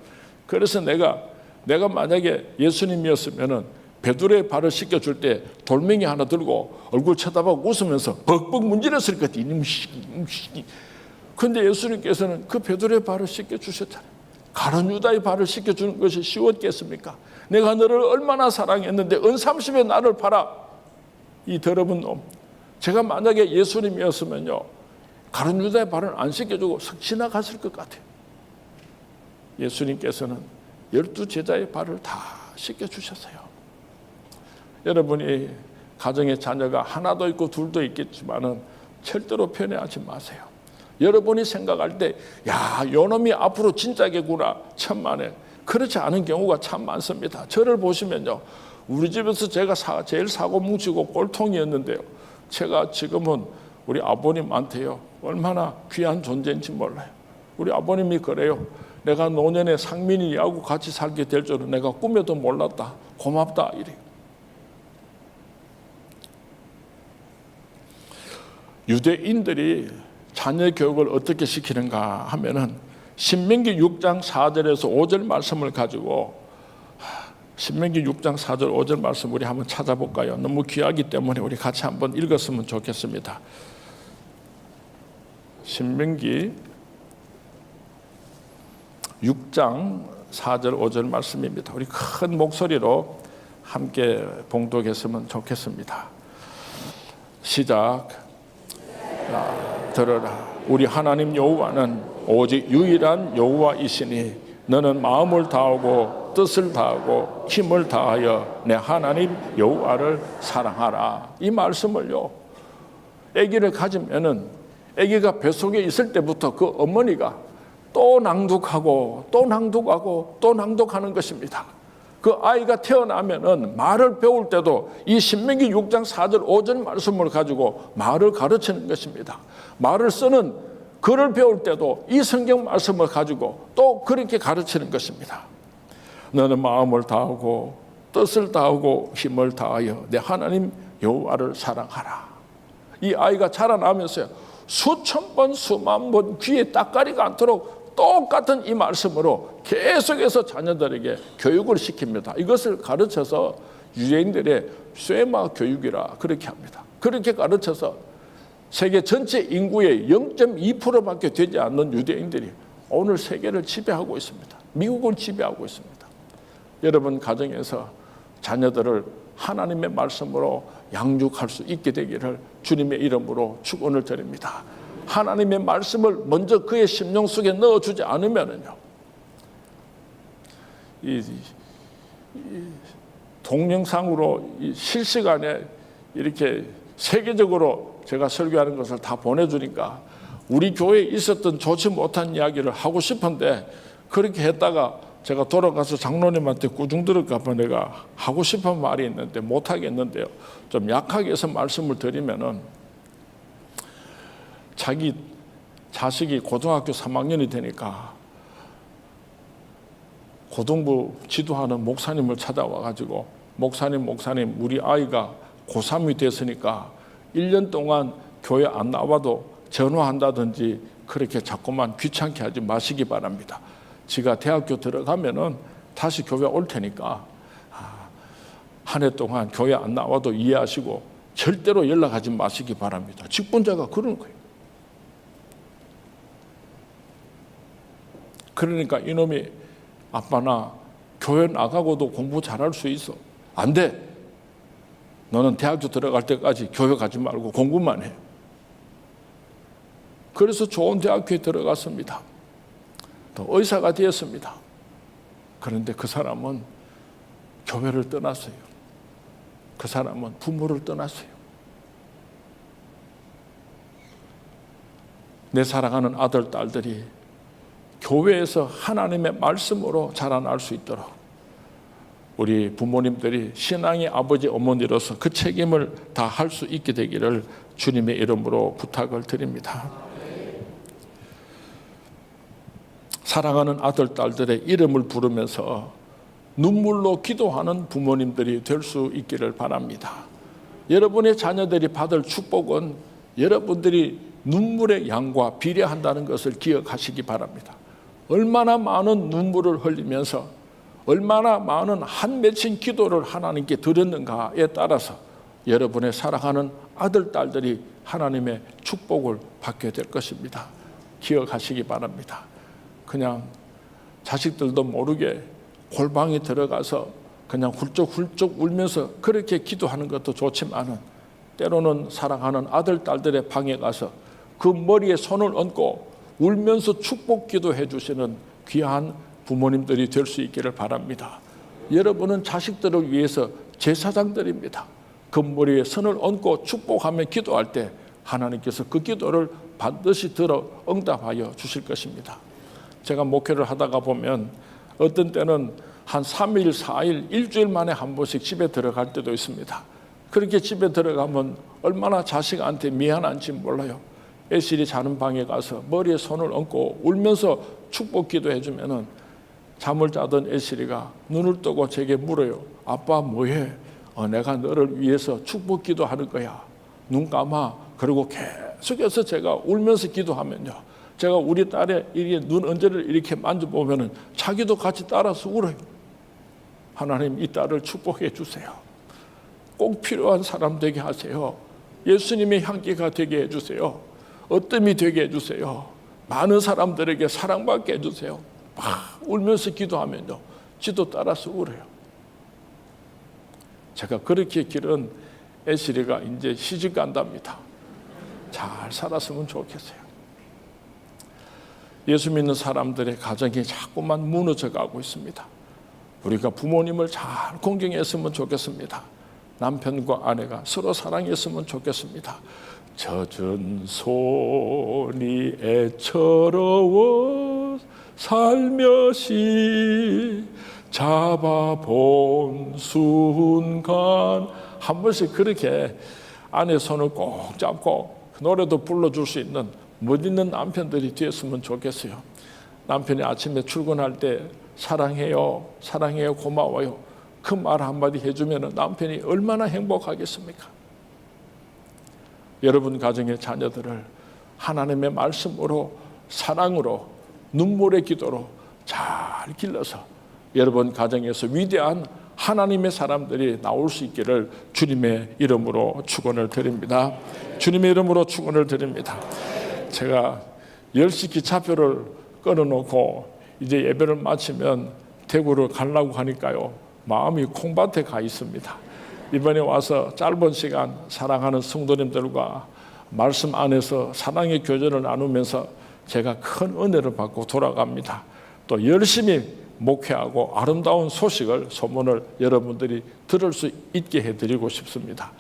그래서 내가 만약에 예수님이었으면은 베드로의 발을 씻겨줄 때 돌멩이 하나 들고 얼굴 쳐다보고 웃으면서 벅벅 문질렀을 것 같아요. 그런데 예수님께서는 그 베드로의 발을 씻겨주셨잖아요. 가룟 유다의 발을 씻겨주는 것이 쉬웠겠습니까? 내가 너를 얼마나 사랑했는데 은삼십에 나를 팔아. 이 더러운 놈. 제가 만약에 예수님이었으면요, 가룟 유다의 발은 안 씻겨주고 싹 지나갔을 것 같아요. 예수님께서는 12 제자의 발을 다 씻겨주셨어요. 여러분이 가정에 자녀가 하나도 있고 둘도 있겠지만은 절대로 편애하지 마세요. 여러분이 생각할 때, 야, 요놈이 앞으로 진짜겠구나, 천만에. 그렇지 않은 경우가 참 많습니다. 저를 보시면요, 우리 집에서 제가 제일 사고 뭉치고 꼴통이었는데요, 제가 지금은 우리 아버님한테요, 얼마나 귀한 존재인지 몰라요. 우리 아버님이 그래요. 내가 노년에 상민이하고 같이 살게 될 줄은 내가 꿈에도 몰랐다. 고맙다. 이래요. 유대인들이 자녀 교육을 어떻게 시키는가 하면은 신명기 6장 4절에서 5절 말씀을 가지고, 신명기 6장 4절 5절 말씀 우리 한번 찾아볼까요? 너무 귀하기 때문에 우리 같이 한번 읽었으면 좋겠습니다. 신명기 6장 4절 5절 말씀입니다. 우리 큰 목소리로 함께 봉독했으면 좋겠습니다. 시작. 들어라. 우리 하나님 여호와는 오직 유일한 여호와이시니 너는 마음을 다하고 뜻을 다하고 힘을 다하여 내 하나님 여호와를 사랑하라. 이 말씀을요, 아기를 가지면은 아기가 뱃속에 있을 때부터 그 어머니가 또 낭독하고 또 낭독하고 또 낭독하는 것입니다. 그 아이가 태어나면은 말을 배울 때도 이 신명기 6장 4절 5절 말씀을 가지고 말을 가르치는 것입니다. 말을 쓰는 글을 배울 때도 이 성경 말씀을 가지고 또 그렇게 가르치는 것입니다. 너는 마음을 다하고 뜻을 다하고 힘을 다하여 내 하나님 여호와를 사랑하라. 이 아이가 자라나면서 수천 번 수만 번 귀에 딱가리가 않도록 똑같은 이 말씀으로 계속해서 자녀들에게 교육을 시킵니다. 이것을 가르쳐서 유대인들의 쇠마 교육이라 그렇게 합니다. 그렇게 가르쳐서 세계 전체 인구의 0.2%밖에 되지 않는 유대인들이 오늘 세계를 지배하고 있습니다. 미국을 지배하고 있습니다. 여러분 가정에서 자녀들을 하나님의 말씀으로 양육할 수 있게 되기를 주님의 이름으로 축원을 드립니다. 하나님의 말씀을 먼저 그의 심령 속에 넣어주지 않으면요, 이 동영상으로 실시간에 이렇게 세계적으로 제가 설교하는 것을 다 보내주니까 우리 교회에 있었던 좋지 못한 이야기를 하고 싶은데, 그렇게 했다가 제가 돌아가서 장로님한테 꾸중 들을까 봐 내가 하고 싶은 말이 있는데 못하겠는데요. 좀 약하게 해서 말씀을 드리면은, 자기 자식이 고등학교 3학년이 되니까 고등부 지도하는 목사님을 찾아와 가지고 목사님 우리 아이가 고3이 됐으니까 1년 동안 교회 안 나와도 전화한다든지 그렇게 자꾸만 귀찮게 하지 마시기 바랍니다. 지가 대학교 들어가면은 다시 교회 올 테니까 한 해 동안 교회 안 나와도 이해하시고 절대로 연락하지 마시기 바랍니다. 직분자가 그러는 거예요. 그러니까 이놈이 아빠 나 교회 나가고도 공부 잘할 수 있어. 안 돼. 너는 대학교 들어갈 때까지 교회 가지 말고 공부만 해. 그래서 좋은 대학교에 들어갔습니다. 또 의사가 되었습니다. 그런데 그 사람은 교회를 떠났어요. 그 사람은 부모를 떠났어요. 내 사랑하는 아들, 딸들이 교회에서 하나님의 말씀으로 자라날 수 있도록 우리 부모님들이 신앙의 아버지, 어머니로서 그 책임을 다 할 수 있게 되기를 주님의 이름으로 부탁을 드립니다. 사랑하는 아들, 딸들의 이름을 부르면서 눈물로 기도하는 부모님들이 될 수 있기를 바랍니다. 여러분의 자녀들이 받을 축복은 여러분들이 눈물의 양과 비례한다는 것을 기억하시기 바랍니다. 얼마나 많은 눈물을 흘리면서 얼마나 많은 한 맺힌 기도를 하나님께 드렸는가에 따라서 여러분의 사랑하는 아들, 딸들이 하나님의 축복을 받게 될 것입니다. 기억하시기 바랍니다. 그냥 자식들도 모르게 골방에 들어가서 그냥 훌쩍훌쩍 울면서 그렇게 기도하는 것도 좋지만은, 때로는 사랑하는 아들, 딸들의 방에 가서 그 머리에 손을 얹고 울면서 축복 기도해 주시는 귀한 부모님들이 될 수 있기를 바랍니다. 여러분은 자식들을 위해서 제사장들입니다. 그 머리에 손을 얹고 축복하며 기도할 때 하나님께서 그 기도를 반드시 들어 응답하여 주실 것입니다. 제가 목회를 하다가 보면 어떤 때는 한 3일, 4일, 일주일 만에 한 번씩 집에 들어갈 때도 있습니다. 그렇게 집에 들어가면 얼마나 자식한테 미안한지 몰라요. 애실이 자는 방에 가서 머리에 손을 얹고 울면서 축복 기도해 주면은 잠을 자던 애실이가 눈을 뜨고 제게 물어요. 아빠 뭐해? 내가 너를 위해서 축복 기도하는 거야. 눈 감아. 그리고 계속해서 제가 울면서 기도하면요, 제가 우리 딸의 이렇게 눈 언저리를 이렇게 만져보면은 자기도 같이 따라서 울어요. 하나님, 이 딸을 축복해 주세요. 꼭 필요한 사람 되게 하세요. 예수님의 향기가 되게 해주세요. 어뜸이 되게 해주세요. 많은 사람들에게 사랑받게 해주세요. 막 울면서 기도하면요, 지도 따라서 울어요. 제가 그렇게 기른 애시리가 이제 시집 간답니다. 잘 살았으면 좋겠어요. 예수 믿는 사람들의 가정이 자꾸만 무너져 가고 있습니다. 우리가 부모님을 잘 공경했으면 좋겠습니다. 남편과 아내가 서로 사랑했으면 좋겠습니다. 젖은 손이 애처로워 살며시 잡아본 순간, 한 번씩 그렇게 아내 손을 꼭 잡고 노래도 불러줄 수 있는 못 있는 남편들이 뒤에서면 좋겠어요. 남편이 아침에 출근할 때 사랑해요, 사랑해요, 고마워요, 그 말 한마디 해주면 남편이 얼마나 행복하겠습니까? 여러분 가정의 자녀들을 하나님의 말씀으로, 사랑으로, 눈물의 기도로 잘 길러서 여러분 가정에서 위대한 하나님의 사람들이 나올 수 있기를 주님의 이름으로 축원을 드립니다. 주님의 이름으로 축원을 드립니다. 제가 10시 기차표를 끊어놓고 이제 예배를 마치면 대구를 가려고 하니까요, 마음이 콩밭에 가 있습니다. 이번에 와서 짧은 시간 사랑하는 성도님들과 말씀 안에서 사랑의 교제를 나누면서 제가 큰 은혜를 받고 돌아갑니다. 또 열심히 목회하고 아름다운 소식을, 소문을 여러분들이 들을 수 있게 해드리고 싶습니다.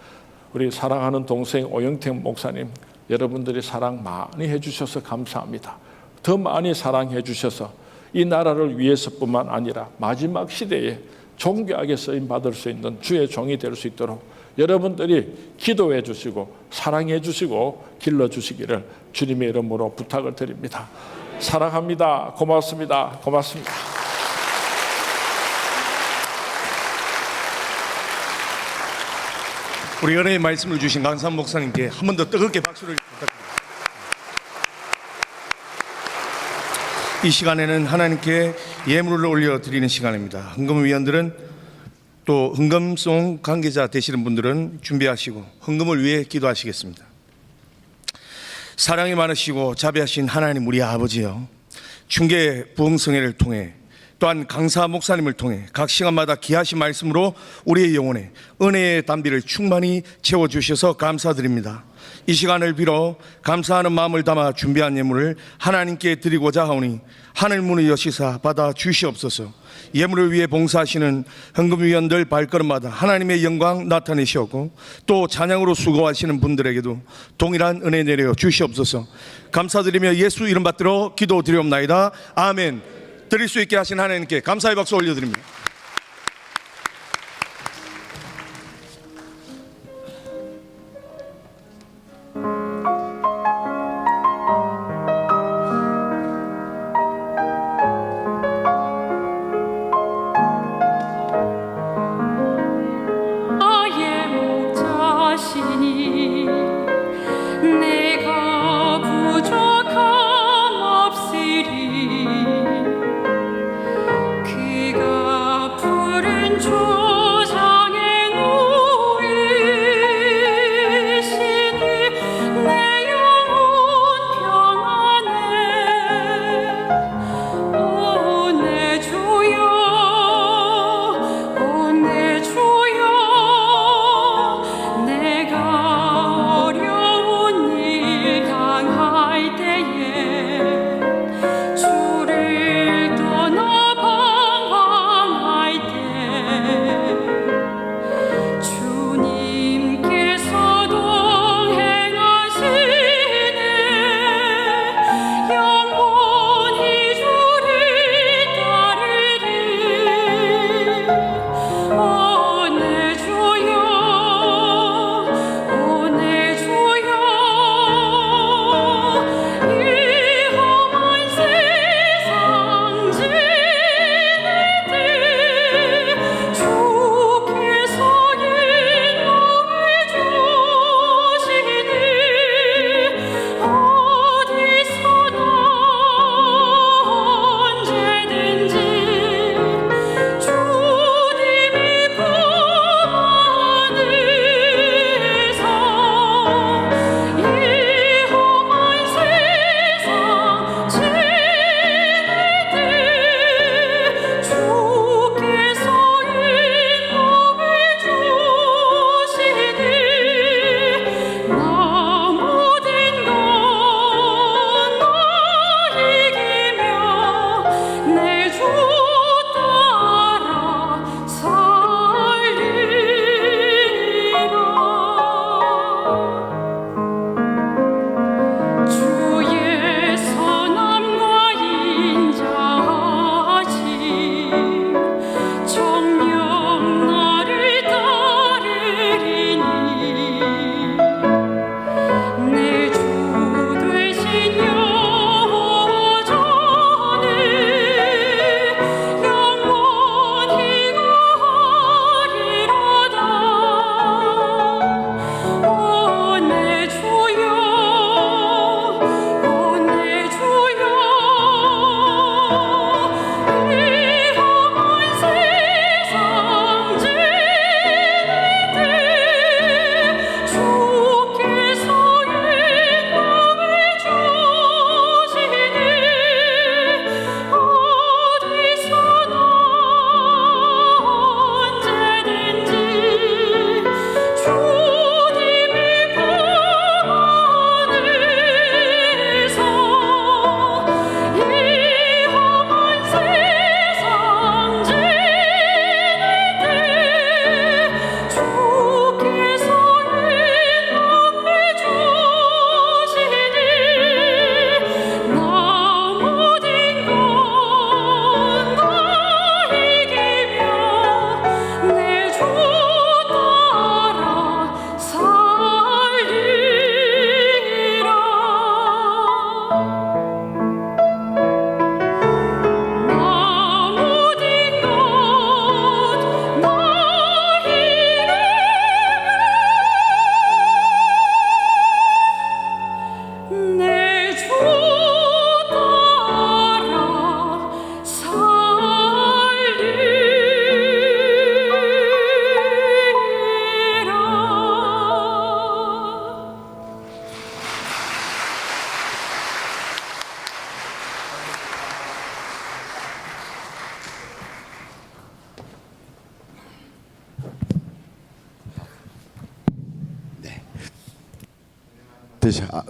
우리 사랑하는 동생 오영택 목사님, 여러분들이 사랑 많이 해주셔서 감사합니다. 더 많이 사랑해 주셔서 이 나라를 위해서뿐만 아니라 마지막 시대에 존귀하게 쓰임 받을 수 있는 주의 종이 될 수 있도록 여러분들이 기도해 주시고 사랑해 주시고 길러 주시기를 주님의 이름으로 부탁을 드립니다. 사랑합니다. 고맙습니다. 고맙습니다.
우리 은혜의 말씀을 주신 강산 목사님께 한 번 더 뜨겁게 박수를 부탁드립니다. 이 시간에는 하나님께 예물을 올려드리는 시간입니다. 헌금위원들은 또 헌금송 관계자 되시는 분들은 준비하시고 헌금을 위해 기도하시겠습니다. 사랑이 많으시고 자비하신 하나님 우리 아버지요, 중계 부흥성회를 통해 또한 강사 목사님을 통해 각 시간마다 귀하신 말씀으로 우리의 영혼에 은혜의 담비를 충만히 채워주셔서 감사드립니다. 이 시간을 빌어 감사하는 마음을 담아 준비한 예물을 하나님께 드리고자 하오니 하늘 문을 여시사 받아 주시옵소서. 예물을 위해 봉사하시는 헌금위원들 발걸음마다 하나님의 영광 나타내시옵고 또 찬양으로 수고하시는 분들에게도 동일한 은혜 내려 주시옵소서. 감사드리며 예수 이름 받들어 기도드리옵나이다. 아멘. 드릴 수 있게 하신 하나님께 감사의 박수 올려드립니다.
나의 목자시니 내가 부족함 없으리. 그가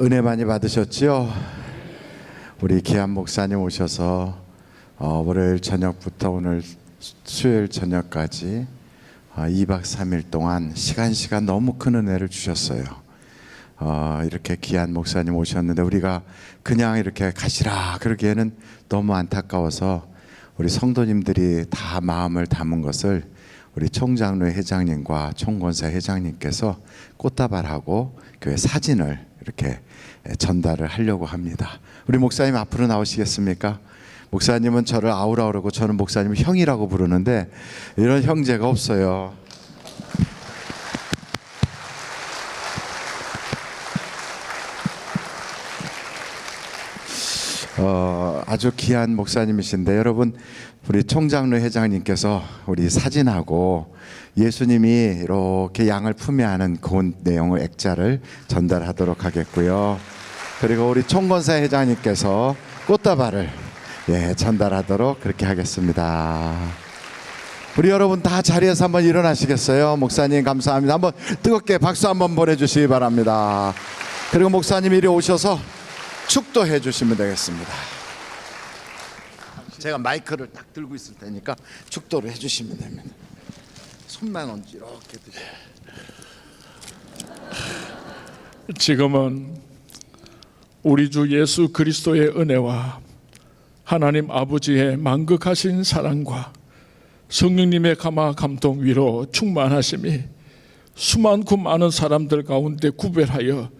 은혜 많이 받으셨지요? 우리 기한 목사님 오셔서 월요일 저녁부터 오늘 수요일 저녁까지 2박 3일 동안 시간 너무 큰 은혜를 주셨어요. 이렇게 귀한 목사님 오셨는데 우리가 그냥 이렇게 가시라 그러기에는 너무 안타까워서 우리 성도님들이 다 마음을 담은 것을 우리 총장로 회장님과 총권사 회장님께서 꽃다발하고 교회 사진을 이렇게 전달을 하려고 합니다. 우리 목사님 앞으로 나오시겠습니까? 목사님은 저를 아우라 그러고 저는 목사님을 형이라고 부르는데 이런 형제가 없어요. 아주 귀한 목사님이신데 여러분 우리 총장로 회장님께서 우리 사진하고 예수님이 이렇게 양을 품에 안은 그 내용을 액자를 전달하도록 하겠고요. 그리고 우리 총권사 회장님께서 꽃다발을 전달하도록 그렇게 하겠습니다. 우리 여러분 다 자리에서 한번 일어나시겠어요? 목사님 감사합니다. 한번 뜨겁게 박수 한번 보내주시기 바랍니다. 그리고 목사님 이리 오셔서 축도해 주시면 되겠습니다. 제가 마이크를 딱 들고 있을 테니까 축도를 해주시면 됩니다. 손만 얹지 이렇게 드세요.
지금은 우리 주 예수 그리스도의 은혜와 하나님 아버지의 만극하신 사랑과 성령님의 감화 감동 위로 충만하심이 수많고 많은 사람들 가운데 구별하여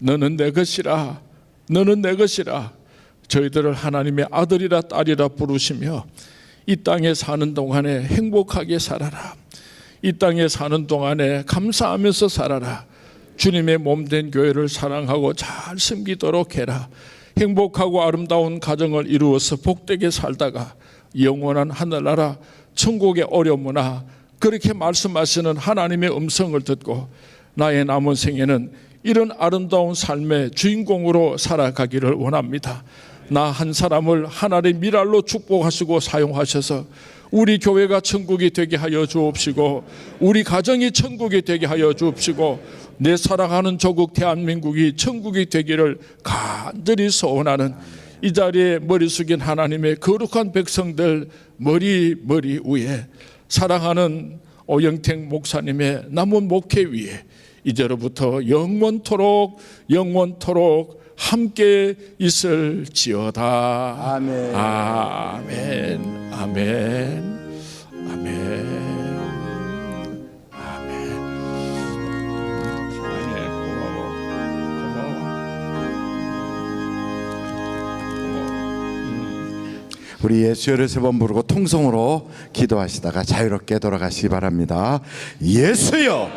너는 내 것이라 너는 내 것이라 저희들을 하나님의 아들이라 딸이라 부르시며 이 땅에 사는 동안에 행복하게 살아라. 이 땅에 사는 동안에 감사하면서 살아라. 주님의 몸된 교회를 사랑하고 잘 섬기도록 해라. 행복하고 아름다운 가정을 이루어서 복되게 살다가 영원한 하늘나라 천국의 어려우나 그렇게 말씀하시는 하나님의 음성을 듣고 나의 남은 생에는 이런 아름다운 삶의 주인공으로 살아가기를 원합니다. 나 한 사람을 하나님의 미랄로 축복하시고 사용하셔서 우리 교회가 천국이 되게 하여 주옵시고 우리 가정이 천국이 되게 하여 주옵시고 내 사랑하는 조국 대한민국이 천국이 되기를 간절히 소원하는 이 자리에 머리 숙인 하나님의 거룩한 백성들 머리 위에 사랑하는 오영택 목사님의 남은 목회 위에 이제로부터 영원토록 함께 있을지어다.
아멘.
아멘. 아멘. 아멘. 아멘. 사랑해. 고마워.
우리 예수를 3번 부르고 통성으로 기도하시다가 자유롭게 돌아가시기 바랍니다. 예수여,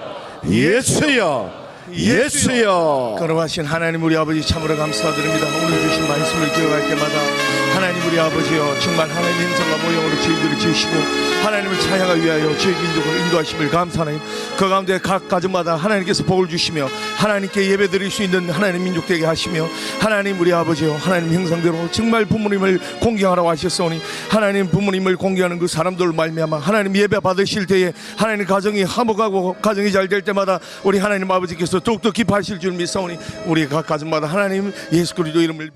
예수여, 예수여.
걸어가신 하나님 우리 아버지 참으로 감사드립니다. 오늘 주신 말씀을 기억할 때마다 하나님 우리 아버지여 정말 하나님 형상과 모형으로 저희들을 지으시고 하나님을 찬양하기 위하여 저희 민족을 인도하심을 감사하나님. 그 가운데 각 가정마다 하나님께서 복을 주시며 하나님께 예배드릴 수 있는 하나님 민족 되게 하시며 하나님 우리 아버지여 하나님 형상대로 정말 부모님을 공경하라고 하셨사오니 하나님 부모님을 공경하는 그 사람들 말미암아 하나님 예배 받으실 때에 하나님 가정이 화목하고 가정이 잘 될 때마다 우리 하나님 아버지께서 더욱더 기뻐하실 줄 믿사오니 우리 각 가정마다 하나님 예수 그리스도 이름을